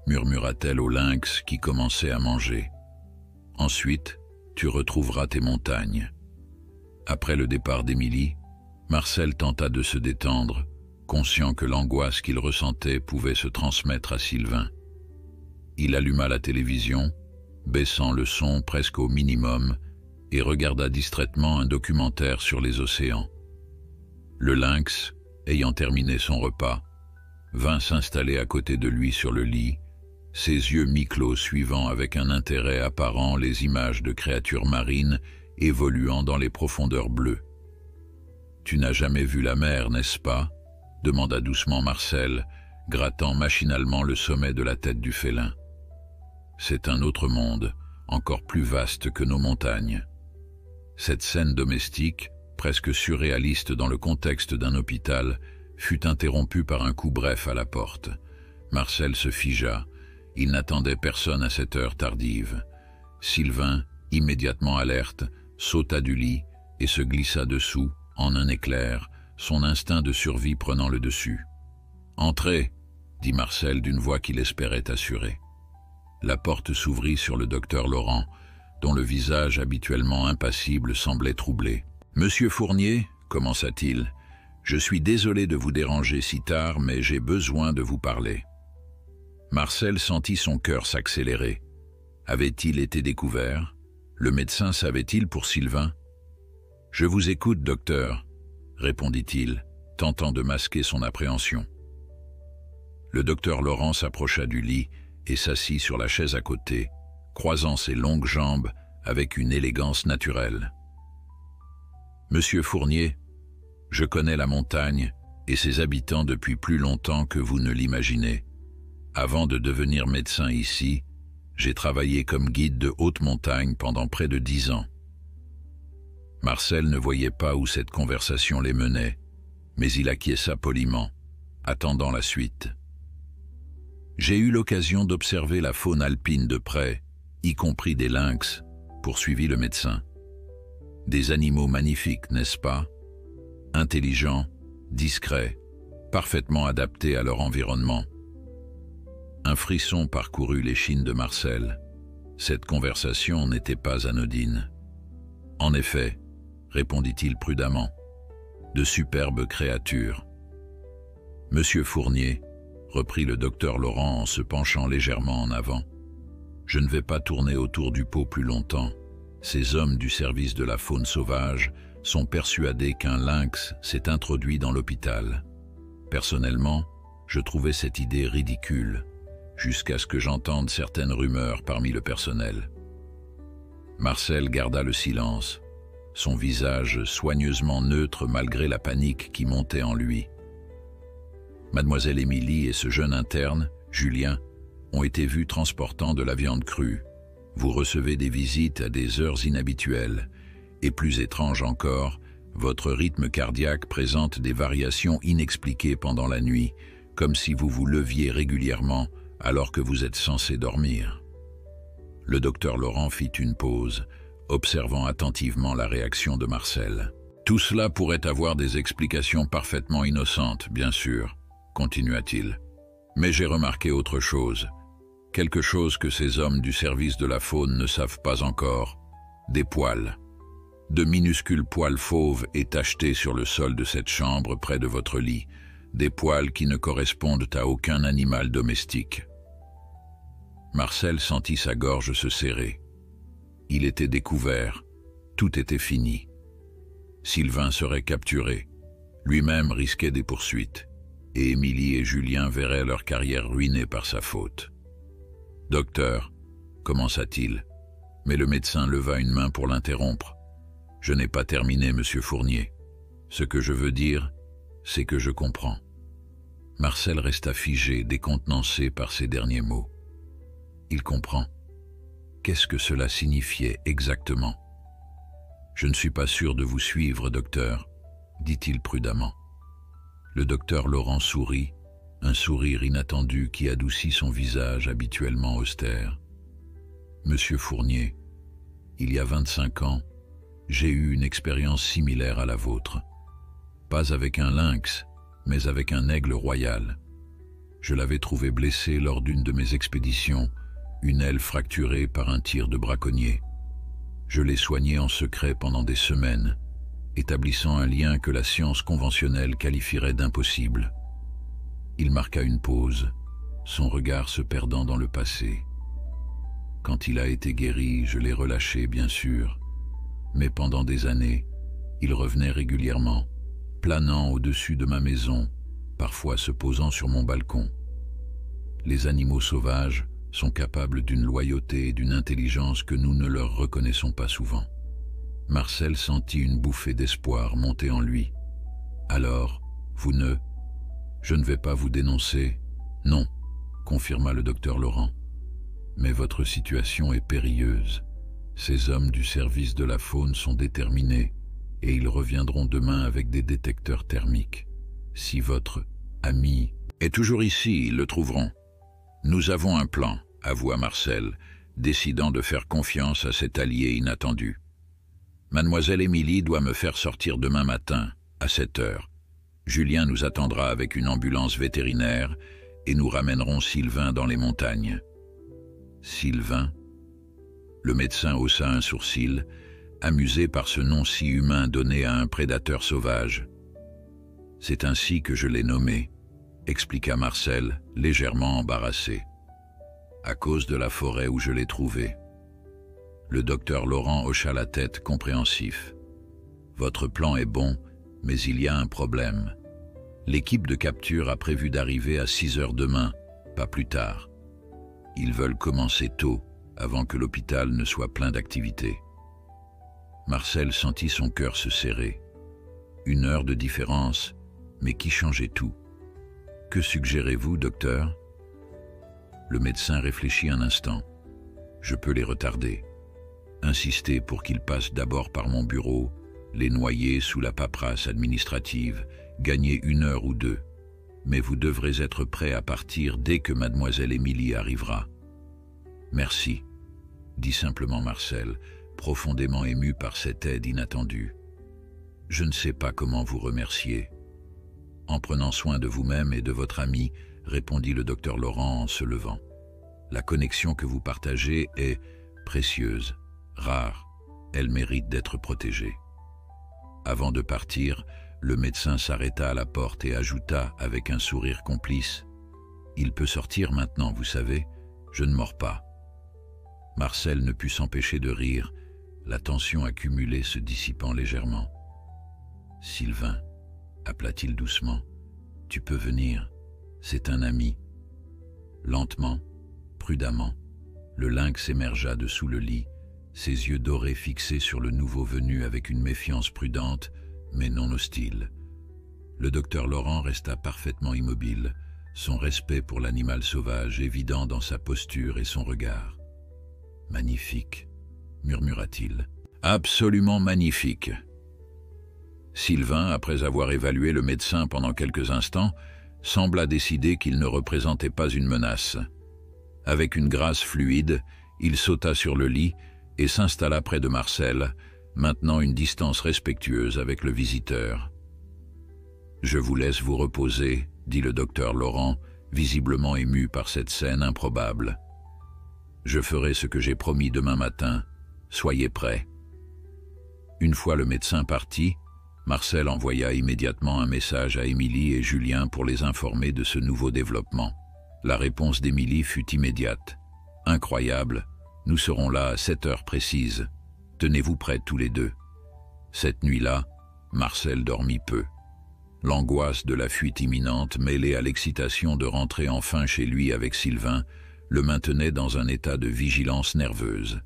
murmura-t-elle au lynx qui commençait à manger. « Ensuite, tu retrouveras tes montagnes. » Après le départ d'Émilie, Marcel tenta de se détendre, conscient que l'angoisse qu'il ressentait pouvait se transmettre à Sylvain. Il alluma la télévision, baissant le son presque au minimum, et regarda distraitement un documentaire sur les océans. Le lynx, ayant terminé son repas, vint s'installer à côté de lui sur le lit, ses yeux mi-clos suivant avec un intérêt apparent les images de créatures marines évoluant dans les profondeurs bleues. « Tu n'as jamais vu la mer, n'est-ce pas ?» demanda doucement Marcel, grattant machinalement le sommet de la tête du félin. « C'est un autre monde, encore plus vaste que nos montagnes. » Cette scène domestique, presque surréaliste dans le contexte d'un hôpital, fut interrompue par un coup bref à la porte. Marcel se figea. Il n'attendait personne à cette heure tardive. Sylvain, immédiatement alerte, sauta du lit et se glissa dessous, en un éclair, son instinct de survie prenant le dessus. « Entrez !» dit Marcel d'une voix qu'il espérait assurer. La porte s'ouvrit sur le docteur Laurent, dont le visage habituellement impassible semblait troublé. « Monsieur Fournier, commença-t-il, je suis désolé de vous déranger si tard, mais j'ai besoin de vous parler. » Marcel sentit son cœur s'accélérer. Avait-il été découvert? Le médecin savait-il pour Sylvain? « Je vous écoute, docteur, » répondit-il, tentant de masquer son appréhension. Le docteur Laurent s'approcha du lit et s'assit sur la chaise à côté, croisant ses longues jambes avec une élégance naturelle. « Monsieur Fournier, je connais la montagne et ses habitants depuis plus longtemps que vous ne l'imaginez. Avant de devenir médecin ici, j'ai travaillé comme guide de haute montagne pendant près de 10 ans. » Marcel ne voyait pas où cette conversation les menait, mais il acquiesça poliment, attendant la suite. « J'ai eu l'occasion d'observer la faune alpine de près, y compris des lynx, » poursuivit le médecin. « Des animaux magnifiques, n'est-ce pas? Intelligents, discrets, parfaitement adaptés à leur environnement. » Un frisson parcourut l'échine de Marcel. Cette conversation n'était pas anodine. « En effet, » répondit-il prudemment, « de superbes créatures. »« Monsieur Fournier, » reprit le docteur Laurent en se penchant légèrement en avant, « je ne vais pas tourner autour du pot plus longtemps. Ces hommes du service de la faune sauvage sont persuadés qu'un lynx s'est introduit dans l'hôpital. Personnellement, je trouvais cette idée ridicule, jusqu'à ce que j'entende certaines rumeurs parmi le personnel. » Marcel garda le silence, son visage soigneusement neutre malgré la panique qui montait en lui. Mademoiselle Émilie et ce jeune interne, Julien, ont été vus transportant de la viande crue. Vous recevez des visites à des heures inhabituelles, et plus étrange encore, votre rythme cardiaque présente des variations inexpliquées pendant la nuit, comme si vous vous leviez régulièrement alors que vous êtes censé dormir. Le docteur Laurent fit une pause, observant attentivement la réaction de Marcel. « Tout cela pourrait avoir des explications parfaitement innocentes, bien sûr, » continua-t-il. « Mais j'ai remarqué autre chose, quelque chose que ces hommes du service de la faune ne savent pas encore, des poils. De minuscules poils fauves et tachetés sur le sol de cette chambre près de votre lit, des poils qui ne correspondent à aucun animal domestique. » Marcel sentit sa gorge se serrer. Il était découvert, tout était fini. Sylvain serait capturé, lui-même risquait des poursuites, et Émilie et Julien verraient leur carrière ruinée par sa faute. « Docteur, » commença-t-il, mais le médecin leva une main pour l'interrompre. « Je n'ai pas terminé, monsieur Fournier. Ce que je veux dire, c'est que je comprends. » Marcel resta figé, décontenancé par ces derniers mots. Il comprend. Qu'est-ce que cela signifiait exactement? « Je ne suis pas sûr de vous suivre, docteur, » dit-il prudemment. Le docteur Laurent sourit, un sourire inattendu qui adoucit son visage habituellement austère. « Monsieur Fournier, il y a 25 ans, j'ai eu une expérience similaire à la vôtre. Pas avec un lynx, mais avec un aigle royal. Je l'avais trouvé blessé lors d'une de mes expéditions, une aile fracturée par un tir de braconnier. Je l'ai soigné en secret pendant des semaines, établissant un lien que la science conventionnelle qualifierait d'impossible. Il marqua une pause, son regard se perdant dans le passé. Quand il a été guéri, je l'ai relâché, bien sûr, mais pendant des années, il revenait régulièrement, planant au-dessus de ma maison, parfois se posant sur mon balcon. Les animaux sauvages sont capables d'une loyauté et d'une intelligence que nous ne leur reconnaissons pas souvent. Marcel sentit une bouffée d'espoir monter en lui. « Alors, vous ne... »« Je ne vais pas vous dénoncer. »« Non, » confirma le docteur Laurent. « Mais votre situation est périlleuse. Ces hommes du service de la faune sont déterminés et ils reviendront demain avec des détecteurs thermiques. Si votre ami est toujours ici, ils le trouveront. Nous avons un plan, avoua Marcel, décidant de faire confiance à cet allié inattendu. Mademoiselle Émilie doit me faire sortir demain matin, à 7 heures. Julien nous attendra avec une ambulance vétérinaire et nous ramènerons Sylvain dans les montagnes. Sylvain? Le médecin haussa un sourcil, amusé par ce nom si humain donné à un prédateur sauvage. C'est ainsi que je l'ai nommé, expliqua Marcel, légèrement embarrassé. À cause de la forêt où je l'ai trouvé. Le docteur Laurent hocha la tête, compréhensif. Votre plan est bon, mais il y a un problème. L'équipe de capture a prévu d'arriver à 6 heures demain, pas plus tard. Ils veulent commencer tôt, avant que l'hôpital ne soit plein d'activités. Marcel sentit son cœur se serrer. 1 heure de différence, mais qui changeait tout. Que suggérez-vous, docteur? Le médecin réfléchit un instant. Je peux les retarder. Insister pour qu'ils passent d'abord par mon bureau, les noyer sous la paperasse administrative, gagner 1 heure ou 2. Mais vous devrez être prêt à partir dès que mademoiselle Émilie arrivera. Merci, dit simplement Marcel, profondément ému par cette aide inattendue. Je ne sais pas comment vous remercier. En prenant soin de vous-même et de votre ami, répondit le docteur Laurent en se levant. La connexion que vous partagez est précieuse, rare, elle mérite d'être protégée. Avant de partir, le médecin s'arrêta à la porte et ajouta avec un sourire complice « Il peut sortir maintenant, vous savez, je ne mords pas. » Marcel ne put s'empêcher de rire, la tension accumulée se dissipant légèrement. « Sylvain, » appela-t-il doucement, « tu peux venir, c'est un ami. » Lentement, prudemment, le lynx émergea de sous le lit, ses yeux dorés fixés sur le nouveau venu avec une méfiance prudente, mais non hostile. Le docteur Laurent resta parfaitement immobile, son respect pour l'animal sauvage évident dans sa posture et son regard. « Magnifique », murmura-t-il. « Absolument magnifique ». Sylvain, après avoir évalué le médecin pendant quelques instants, sembla décider qu'il ne représentait pas une menace. Avec une grâce fluide, il sauta sur le lit et s'installa près de Marcel, maintenant une distance respectueuse avec le visiteur. « Je vous laisse vous reposer, » dit le docteur Laurent, visiblement ému par cette scène improbable. « Je ferai ce que j'ai promis demain matin. Soyez prêts. » Une fois le médecin parti, Marcel envoya immédiatement un message à Émilie et Julien pour les informer de ce nouveau développement. La réponse d'Émilie fut immédiate. « Incroyable, nous serons là à 7 heures précises. Tenez-vous prêts tous les deux. » Cette nuit-là, Marcel dormit peu. L'angoisse de la fuite imminente, mêlée à l'excitation de rentrer enfin chez lui avec Sylvain, le maintenait dans un état de vigilance nerveuse.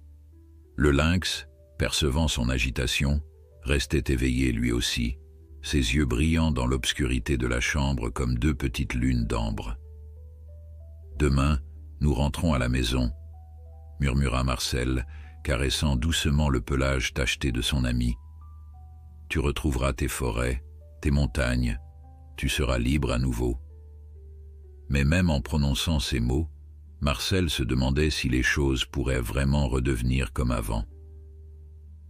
Le lynx, percevant son agitation, restait éveillé lui aussi, ses yeux brillant dans l'obscurité de la chambre comme 2 petites lunes d'ambre. « Demain, nous rentrons à la maison, » murmura Marcel, caressant doucement le pelage tacheté de son ami. « Tu retrouveras tes forêts, tes montagnes, tu seras libre à nouveau. » Mais même en prononçant ces mots, Marcel se demandait si les choses pourraient vraiment redevenir comme avant.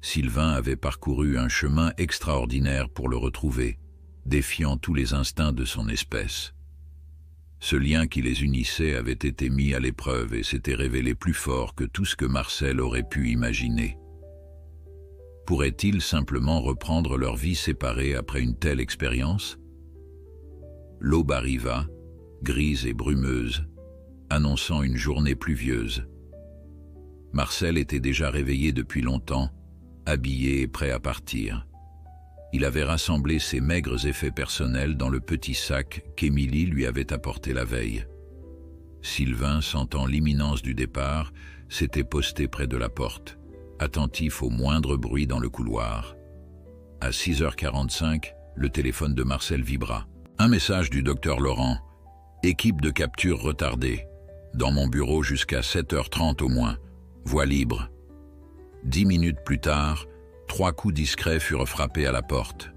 Sylvain avait parcouru un chemin extraordinaire pour le retrouver, défiant tous les instincts de son espèce. Ce lien qui les unissait avait été mis à l'épreuve et s'était révélé plus fort que tout ce que Marcel aurait pu imaginer. Pourraient-ils simplement reprendre leur vie séparée après une telle expérience? L'aube arriva, grise et brumeuse, annonçant une journée pluvieuse. Marcel était déjà réveillé depuis longtemps, habillé et prêt à partir. Il avait rassemblé ses maigres effets personnels dans le petit sac qu'Émilie lui avait apporté la veille. Sylvain, sentant l'imminence du départ, s'était posté près de la porte, attentif au moindre bruit dans le couloir. À 6h45, le téléphone de Marcel vibra. Un message du docteur Laurent. Équipe de capture retardée. Dans mon bureau jusqu'à 7h30 au moins. Voie libre. 10 minutes plus tard, 3 coups discrets furent frappés à la porte.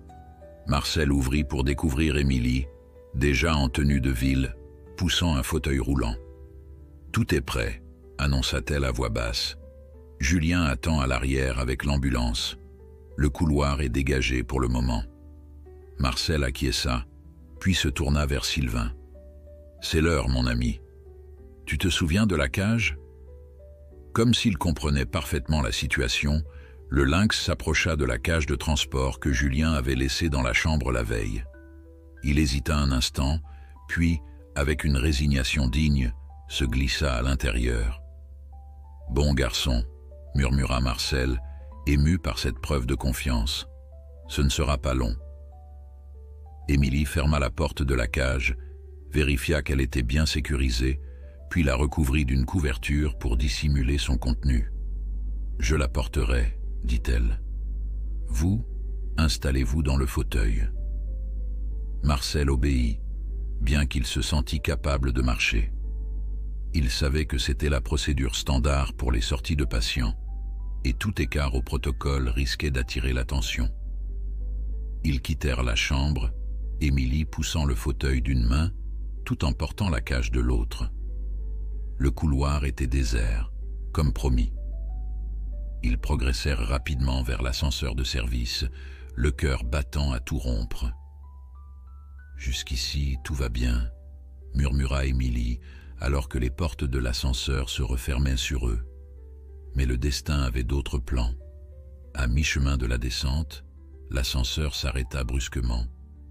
Marcel ouvrit pour découvrir Émilie, déjà en tenue de ville, poussant un fauteuil roulant. « Tout est prêt », annonça-t-elle à voix basse. « Julien attend à l'arrière avec l'ambulance. Le couloir est dégagé pour le moment. » Marcel acquiesça, puis se tourna vers Sylvain. « C'est l'heure, mon ami. Tu te souviens de la cage ?» Comme s'il comprenait parfaitement la situation, le lynx s'approcha de la cage de transport que Julien avait laissée dans la chambre la veille. Il hésita un instant, puis, avec une résignation digne, se glissa à l'intérieur. « Bon garçon », murmura Marcel, ému par cette preuve de confiance. « Ce ne sera pas long. » Émilie ferma la porte de la cage, vérifia qu'elle était bien sécurisée, puis la recouvrit d'une couverture pour dissimuler son contenu. « Je la porterai », dit-elle. « Vous, installez-vous dans le fauteuil. » Marcel obéit, bien qu'il se sentît capable de marcher. Il savait que c'était la procédure standard pour les sorties de patients, et tout écart au protocole risquait d'attirer l'attention. Ils quittèrent la chambre, Émilie poussant le fauteuil d'une main, tout en portant la cage de l'autre. Le couloir était désert, comme promis. Ils progressèrent rapidement vers l'ascenseur de service, le cœur battant à tout rompre. « Jusqu'ici, tout va bien », murmura Émilie, alors que les portes de l'ascenseur se refermaient sur eux. Mais le destin avait d'autres plans. À mi-chemin de la descente, l'ascenseur s'arrêta brusquement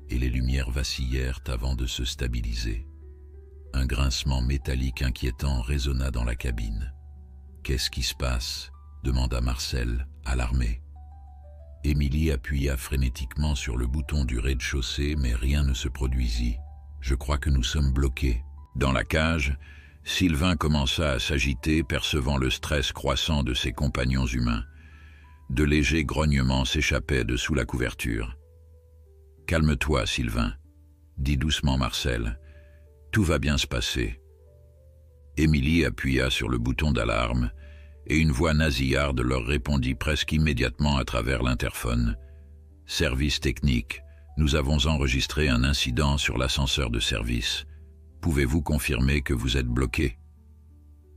et les lumières vacillèrent avant de se stabiliser. Un grincement métallique inquiétant résonna dans la cabine. « Qu'est-ce qui se passe ?» demanda Marcel, alarmé. Émilie appuya frénétiquement sur le bouton du rez-de-chaussée, mais rien ne se produisit. « Je crois que nous sommes bloqués. » Dans la cage, Sylvain commença à s'agiter, percevant le stress croissant de ses compagnons humains. De légers grognements s'échappaient de sous la couverture. « Calme-toi, Sylvain, » dit doucement Marcel. « Tout va bien se passer. » Émilie appuya sur le bouton d'alarme et une voix nasillarde leur répondit presque immédiatement à travers l'interphone. « Service technique, nous avons enregistré un incident sur l'ascenseur de service. Pouvez-vous confirmer que vous êtes bloqué ?»«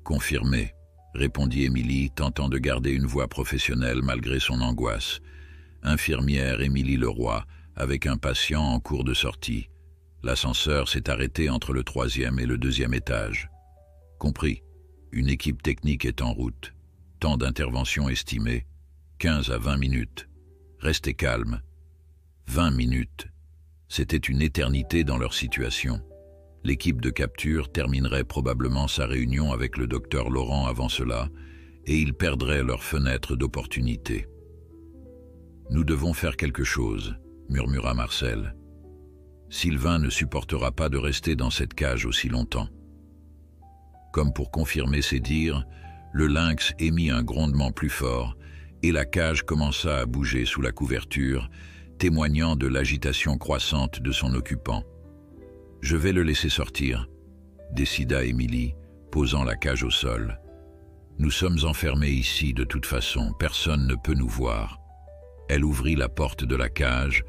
Confirmé, » répondit Émilie, tentant de garder une voix professionnelle malgré son angoisse. Infirmière Émilie Leroy, avec un patient en cours de sortie. L'ascenseur s'est arrêté entre le 3e et le 2e étage. Compris. Une équipe technique est en route. Temps d'intervention estimé, 15 à 20 minutes. Restez calme. 20 minutes. C'était une éternité dans leur situation. L'équipe de capture terminerait probablement sa réunion avec le docteur Laurent avant cela, et ils perdraient leur fenêtre d'opportunité. « Nous devons faire quelque chose », murmura Marcel. « Sylvain ne supportera pas de rester dans cette cage aussi longtemps. » Comme pour confirmer ses dires, le lynx émit un grondement plus fort, et la cage commença à bouger sous la couverture, témoignant de l'agitation croissante de son occupant. « Je vais le laisser sortir », décida Émilie, posant la cage au sol. « Nous sommes enfermés ici de toute façon, personne ne peut nous voir. » Elle ouvrit la porte de la cage,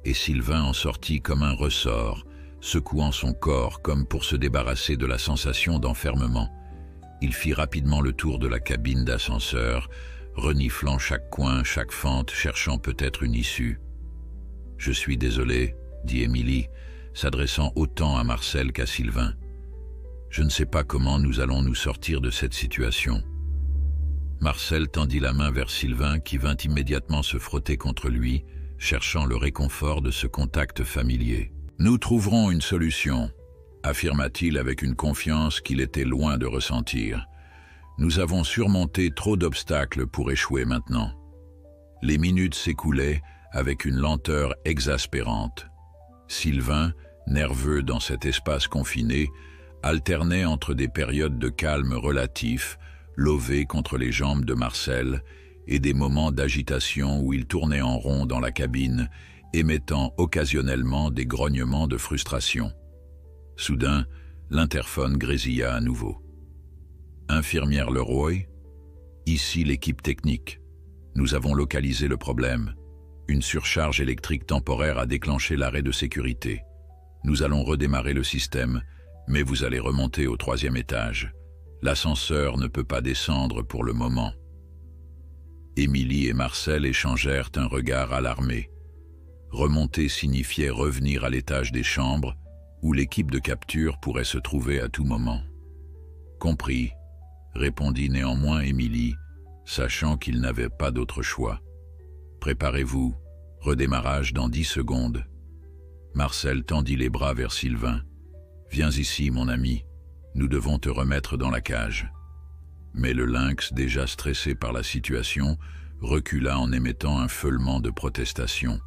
et Sylvain en sortit comme un ressort, Secouant son corps comme pour se débarrasser de la sensation d'enfermement, il fit rapidement le tour de la cabine d'ascenseur, reniflant chaque coin, chaque fente, cherchant peut-être une issue. « Je suis désolé, » dit Émilie, s'adressant autant à Marcel qu'à Sylvain. « Je ne sais pas comment nous allons nous sortir de cette situation. » Marcel tendit la main vers Sylvain qui vint immédiatement se frotter contre lui, cherchant le réconfort de ce contact familier. « Nous trouverons une solution, » affirma-t-il avec une confiance qu'il était loin de ressentir. « Nous avons surmonté trop d'obstacles pour échouer maintenant. » Les minutes s'écoulaient avec une lenteur exaspérante. Sylvain, nerveux dans cet espace confiné, alternait entre des périodes de calme relatif, lové contre les jambes de Marcel, et des moments d'agitation où il tournait en rond dans la cabine, émettant occasionnellement des grognements de frustration. Soudain, l'interphone grésilla à nouveau. « Infirmière Leroy, ici l'équipe technique. Nous avons localisé le problème. Une surcharge électrique temporaire a déclenché l'arrêt de sécurité. Nous allons redémarrer le système, mais vous allez remonter au 3e étage. L'ascenseur ne peut pas descendre pour le moment. » Émilie et Marcel échangèrent un regard alarmé. Remonter signifiait revenir à l'étage des chambres, où l'équipe de capture pourrait se trouver à tout moment. « Compris », répondit néanmoins Émilie, sachant qu'il n'avait pas d'autre choix. « Préparez-vous, redémarrage dans 10 secondes. » Marcel tendit les bras vers Sylvain. « Viens ici, mon ami, nous devons te remettre dans la cage. » Mais le lynx, déjà stressé par la situation, recula en émettant un feulement de protestation.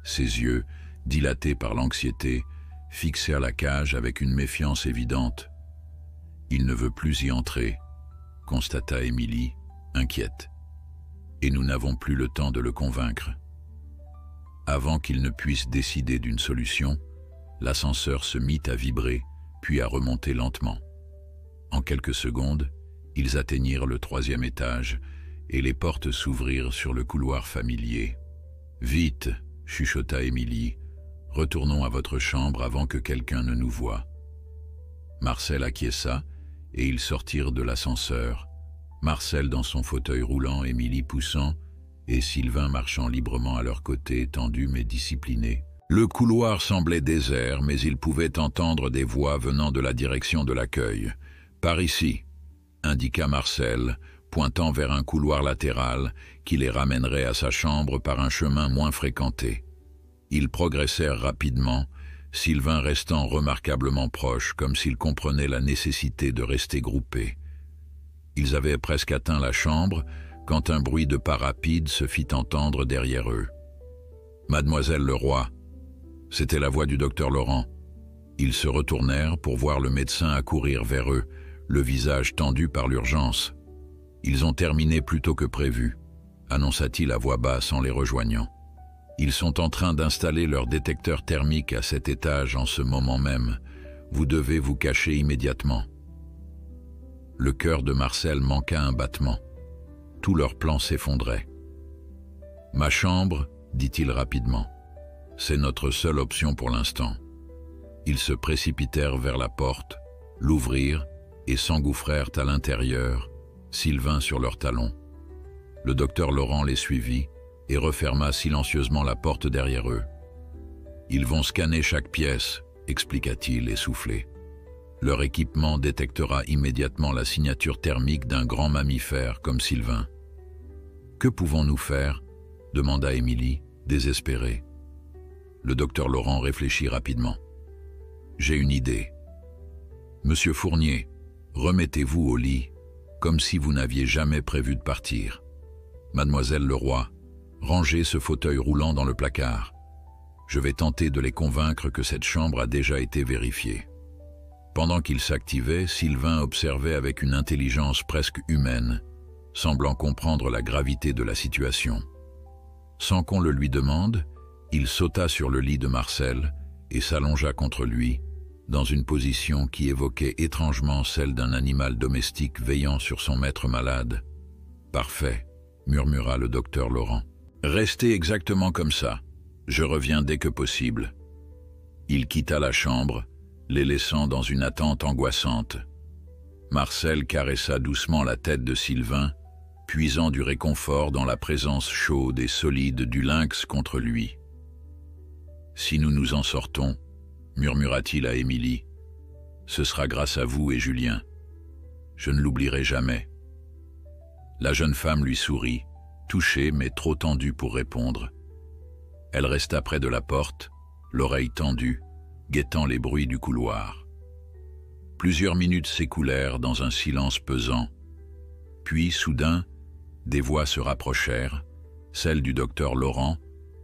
Ses yeux, dilatés par l'anxiété, fixèrent la cage avec une méfiance évidente. « Il ne veut plus y entrer », constata Émilie, inquiète. « Et nous n'avons plus le temps de le convaincre. » Avant qu'il ne puisse décider d'une solution, l'ascenseur se mit à vibrer, puis à remonter lentement. En quelques secondes, ils atteignirent le 3e étage et les portes s'ouvrirent sur le couloir familier. « Vite !» chuchota Émilie. « Retournons à votre chambre avant que quelqu'un ne nous voie. » Marcel acquiesça et ils sortirent de l'ascenseur. Marcel dans son fauteuil roulant, Émilie poussant, et Sylvain marchant librement à leur côté, tendu mais discipliné. Le couloir semblait désert, mais ils pouvaient entendre des voix venant de la direction de l'accueil. « Par ici !» indiqua Marcel, pointant vers un couloir latéral qui les ramènerait à sa chambre par un chemin moins fréquenté. Ils progressèrent rapidement, Sylvain restant remarquablement proche, comme s'il comprenait la nécessité de rester groupés. Ils avaient presque atteint la chambre quand un bruit de pas rapide se fit entendre derrière eux. « Mademoiselle Leroy !» C'était la voix du docteur Laurent. Ils se retournèrent pour voir le médecin accourir vers eux, le visage tendu par l'urgence. « Ils ont terminé plus tôt que prévu », annonça-t-il à voix basse en les rejoignant. « Ils sont en train d'installer leur détecteur thermique à cet étage en ce moment même. Vous devez vous cacher immédiatement. » Le cœur de Marcel manqua un battement. Tout leur plan s'effondrait. « Ma chambre, » dit-il rapidement. « C'est notre seule option pour l'instant. » Ils se précipitèrent vers la porte, l'ouvrirent et s'engouffrèrent à l'intérieur, Sylvain sur leurs talons. Le docteur Laurent les suivit et referma silencieusement la porte derrière eux. « Ils vont scanner chaque pièce, » expliqua-t-il essoufflé. « Leur équipement détectera immédiatement la signature thermique d'un grand mammifère comme Sylvain. »« Que pouvons-nous faire ?» demanda Émilie, désespérée. Le docteur Laurent réfléchit rapidement. « J'ai une idée. Monsieur Fournier, remettez-vous au lit, comme si vous n'aviez jamais prévu de partir. Mademoiselle Leroy, rangez ce fauteuil roulant dans le placard. Je vais tenter de les convaincre que cette chambre a déjà été vérifiée. » Pendant qu'il s'activait, Sylvain observait avec une intelligence presque humaine, semblant comprendre la gravité de la situation. Sans qu'on le lui demande, il sauta sur le lit de Marcel et s'allongea contre lui, dans une position qui évoquait étrangement celle d'un animal domestique veillant sur son maître malade. « Parfait », murmura le docteur Laurent. « Restez exactement comme ça. Je reviens dès que possible. » Il quitta la chambre, les laissant dans une attente angoissante. Marcel caressa doucement la tête de Sylvain, puisant du réconfort dans la présence chaude et solide du lynx contre lui. « Si nous nous en sortons, murmura-t-il à Émilie, ce sera grâce à vous et Julien. Je ne l'oublierai jamais. » La jeune femme lui sourit, touchée mais trop tendue pour répondre. Elle resta près de la porte, l'oreille tendue, guettant les bruits du couloir. Plusieurs minutes s'écoulèrent dans un silence pesant. Puis, soudain, des voix se rapprochèrent, celle du docteur Laurent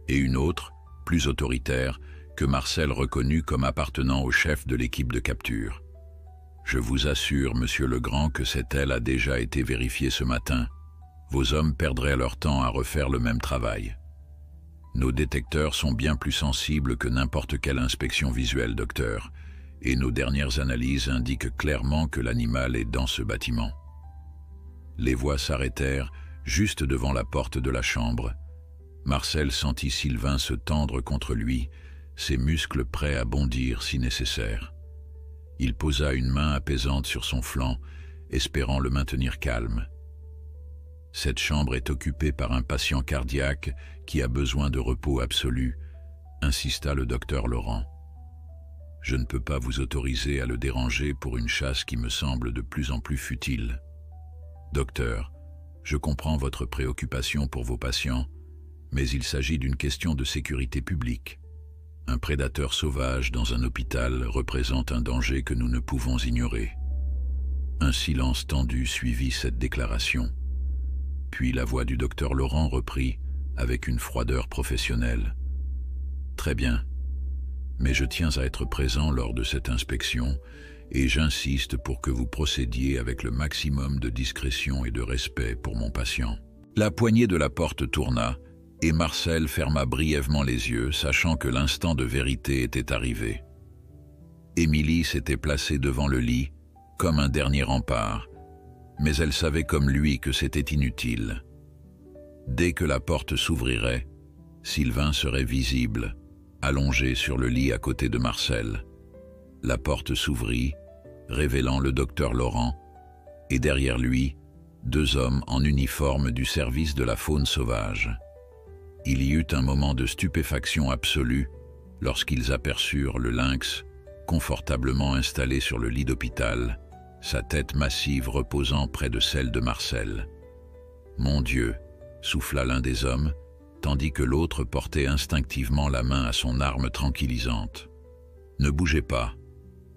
et une autre, plus autoritaire, que Marcel reconnut comme appartenant au chef de l'équipe de capture. « Je vous assure, monsieur Legrand, que cette aile a déjà été vérifiée ce matin. Vos hommes perdraient leur temps à refaire le même travail. Nos détecteurs sont bien plus sensibles que n'importe quelle inspection visuelle, docteur, et nos dernières analyses indiquent clairement que l'animal est dans ce bâtiment. » Les voix s'arrêtèrent juste devant la porte de la chambre. Marcel sentit Sylvain se tendre contre lui, ses muscles prêts à bondir si nécessaire. Il posa une main apaisante sur son flanc, espérant le maintenir calme. « Cette chambre est occupée par un patient cardiaque qui a besoin de repos absolu, » insista le docteur Laurent. « Je ne peux pas vous autoriser à le déranger pour une chasse qui me semble de plus en plus futile. Docteur, je comprends votre préoccupation pour vos patients, mais il s'agit d'une question de sécurité publique. Un prédateur sauvage dans un hôpital représente un danger que nous ne pouvons ignorer. » Un silence tendu suivit cette déclaration. Puis la voix du docteur Laurent reprit, avec une froideur professionnelle. « Très bien, mais je tiens à être présent lors de cette inspection et j'insiste pour que vous procédiez avec le maximum de discrétion et de respect pour mon patient. » La poignée de la porte tourna et Marcel ferma brièvement les yeux, sachant que l'instant de vérité était arrivé. Émilie s'était placée devant le lit, comme un dernier rempart, mais elle savait comme lui que c'était inutile. Dès que la porte s'ouvrirait, Sylvain serait visible, allongé sur le lit à côté de Marcel. La porte s'ouvrit, révélant le docteur Laurent, et derrière lui, 2 hommes en uniforme du service de la faune sauvage. Il y eut un moment de stupéfaction absolue lorsqu'ils aperçurent le lynx, confortablement installé sur le lit d'hôpital, sa tête massive reposant près de celle de Marcel. « Mon Dieu !» souffla l'un des hommes, tandis que l'autre portait instinctivement la main à son arme tranquillisante. « Ne bougez pas !»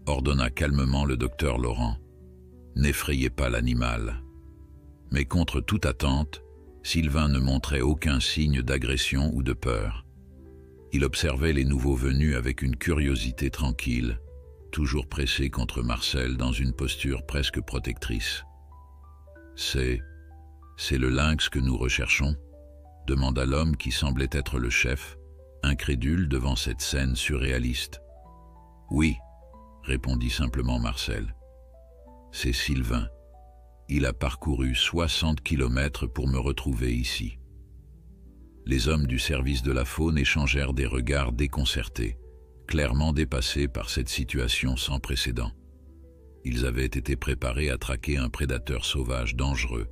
ordonna calmement le docteur Laurent. « N'effrayez pas l'animal. » Mais contre toute attente, Sylvain ne montrait aucun signe d'agression ou de peur. Il observait les nouveaux venus avec une curiosité tranquille, toujours pressé contre Marcel dans une posture presque protectrice. « C'est le lynx que nous recherchons ?» demanda l'homme qui semblait être le chef, incrédule devant cette scène surréaliste. « Oui », répondit simplement Marcel. « C'est Sylvain. Il a parcouru 60 kilomètres pour me retrouver ici. » Les hommes du service de la faune échangèrent des regards déconcertés, clairement dépassés par cette situation sans précédent. Ils avaient été préparés à traquer un prédateur sauvage dangereux,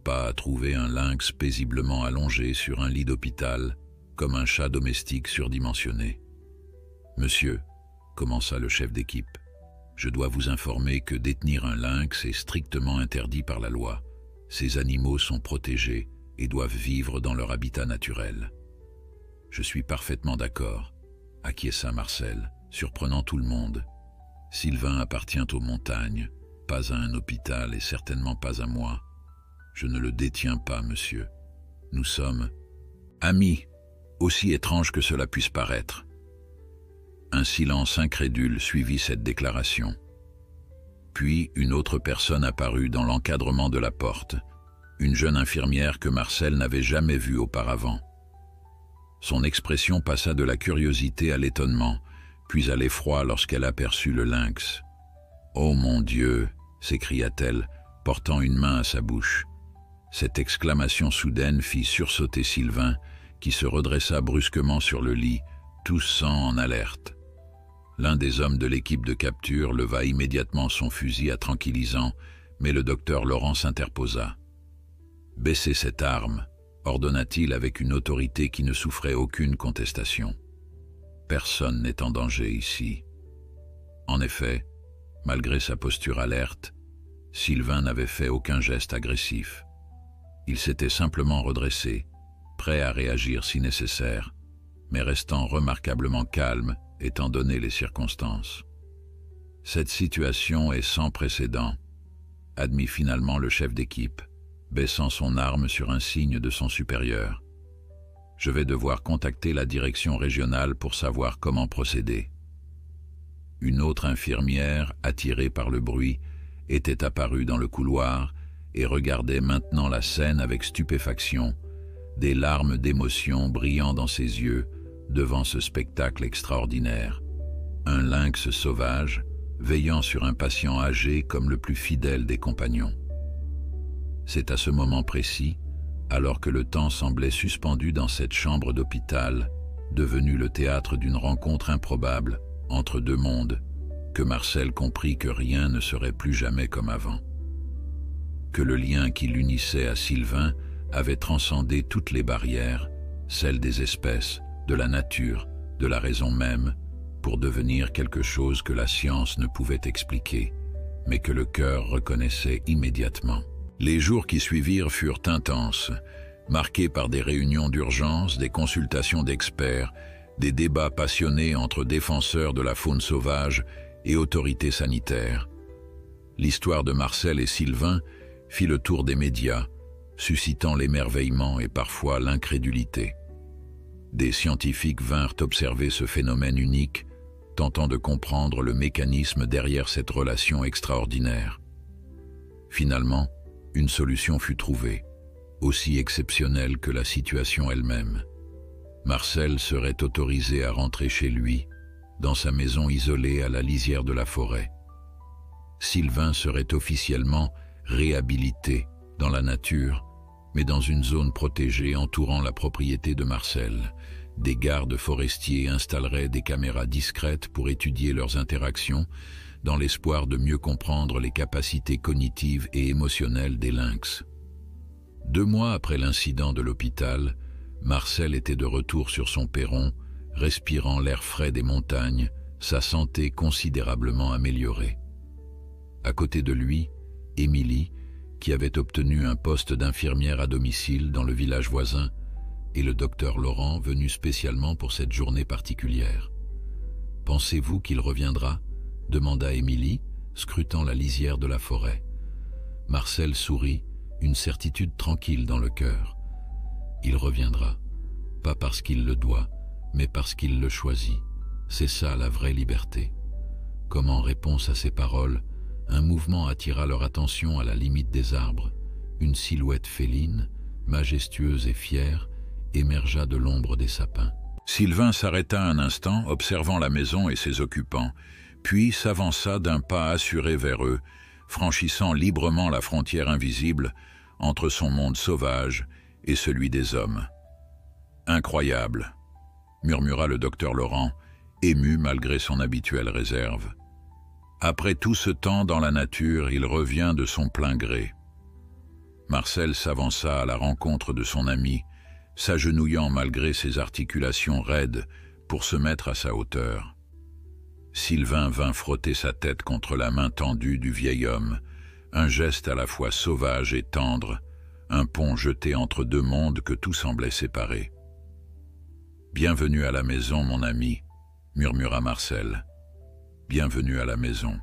pas à trouver un lynx paisiblement allongé sur un lit d'hôpital, comme un chat domestique surdimensionné. « Monsieur, » commença le chef d'équipe, « je dois vous informer que détenir un lynx est strictement interdit par la loi. Ces animaux sont protégés et doivent vivre dans leur habitat naturel. » « Je suis parfaitement d'accord, » acquiesça Marcel, surprenant tout le monde. « Sylvain appartient aux montagnes, pas à un hôpital et certainement pas à moi. Je ne le détiens pas, monsieur. Nous sommes amis, aussi étrange que cela puisse paraître. » Un silence incrédule suivit cette déclaration. Puis une autre personne apparut dans l'encadrement de la porte, une jeune infirmière que Marcel n'avait jamais vue auparavant. Son expression passa de la curiosité à l'étonnement, puis à l'effroi lorsqu'elle aperçut le lynx. « Oh mon Dieu !» s'écria-t-elle, portant une main à sa bouche. Cette exclamation soudaine fit sursauter Sylvain, qui se redressa brusquement sur le lit, tous sang en alerte. L'un des hommes de l'équipe de capture leva immédiatement son fusil à tranquillisant, mais le docteur Laurent s'interposa. « Baissez cette arme », ordonna-t-il avec une autorité qui ne souffrait aucune contestation. « Personne n'est en danger ici. » En effet, malgré sa posture alerte, Sylvain n'avait fait aucun geste agressif. Il s'était simplement redressé, prêt à réagir si nécessaire, mais restant remarquablement calme étant donné les circonstances. « Cette situation est sans précédent », admit finalement le chef d'équipe, baissant son arme sur un signe de son supérieur. « Je vais devoir contacter la direction régionale pour savoir comment procéder. » Une autre infirmière, attirée par le bruit, était apparue dans le couloir et regardait maintenant la scène avec stupéfaction, des larmes d'émotion brillant dans ses yeux devant ce spectacle extraordinaire. Un lynx sauvage, veillant sur un patient âgé comme le plus fidèle des compagnons. C'est à ce moment précis, alors que le temps semblait suspendu dans cette chambre d'hôpital, devenue le théâtre d'une rencontre improbable entre deux mondes, que Marcel comprit que rien ne serait plus jamais comme avant. Que le lien qui l'unissait à Sylvain avait transcendé toutes les barrières, celles des espèces, de la nature, de la raison même, pour devenir quelque chose que la science ne pouvait expliquer, mais que le cœur reconnaissait immédiatement. Les jours qui suivirent furent intenses, marqués par des réunions d'urgence, des consultations d'experts, des débats passionnés entre défenseurs de la faune sauvage et autorités sanitaires. L'histoire de Marcel et Sylvain fit le tour des médias, suscitant l'émerveillement et parfois l'incrédulité. Des scientifiques vinrent observer ce phénomène unique, tentant de comprendre le mécanisme derrière cette relation extraordinaire. Finalement, une solution fut trouvée, aussi exceptionnelle que la situation elle-même. Marcel serait autorisé à rentrer chez lui, dans sa maison isolée à la lisière de la forêt. Sylvain serait officiellement réhabilité dans la nature, mais dans une zone protégée entourant la propriété de Marcel. Des gardes forestiers installeraient des caméras discrètes pour étudier leurs interactions, dans l'espoir de mieux comprendre les capacités cognitives et émotionnelles des lynx. 2 mois après l'incident de l'hôpital, Marcel était de retour sur son perron, respirant l'air frais des montagnes, sa santé considérablement améliorée. À côté de lui, Émilie, qui avait obtenu un poste d'infirmière à domicile dans le village voisin, et le docteur Laurent venu spécialement pour cette journée particulière. « Pensez-vous qu'il reviendra ?» demanda Émilie, scrutant la lisière de la forêt. Marcel sourit, une certitude tranquille dans le cœur. « Il reviendra, pas parce qu'il le doit, mais parce qu'il le choisit. C'est ça la vraie liberté. » Comme en réponse à ces paroles, un mouvement attira leur attention à la limite des arbres. Une silhouette féline, majestueuse et fière, émergea de l'ombre des sapins. Sylvain s'arrêta un instant, observant la maison et ses occupants, puis s'avança d'un pas assuré vers eux, franchissant librement la frontière invisible entre son monde sauvage et celui des hommes. « Incroyable !» murmura le docteur Laurent, ému malgré son habituelle réserve. Après tout ce temps dans la nature, il revient de son plein gré. Marcel s'avança à la rencontre de son ami, s'agenouillant malgré ses articulations raides pour se mettre à sa hauteur. Sylvain vint frotter sa tête contre la main tendue du vieil homme, un geste à la fois sauvage et tendre, un pont jeté entre deux mondes que tout semblait séparer. « Bienvenue à la maison, mon ami », murmura Marcel. « Bienvenue à la maison. »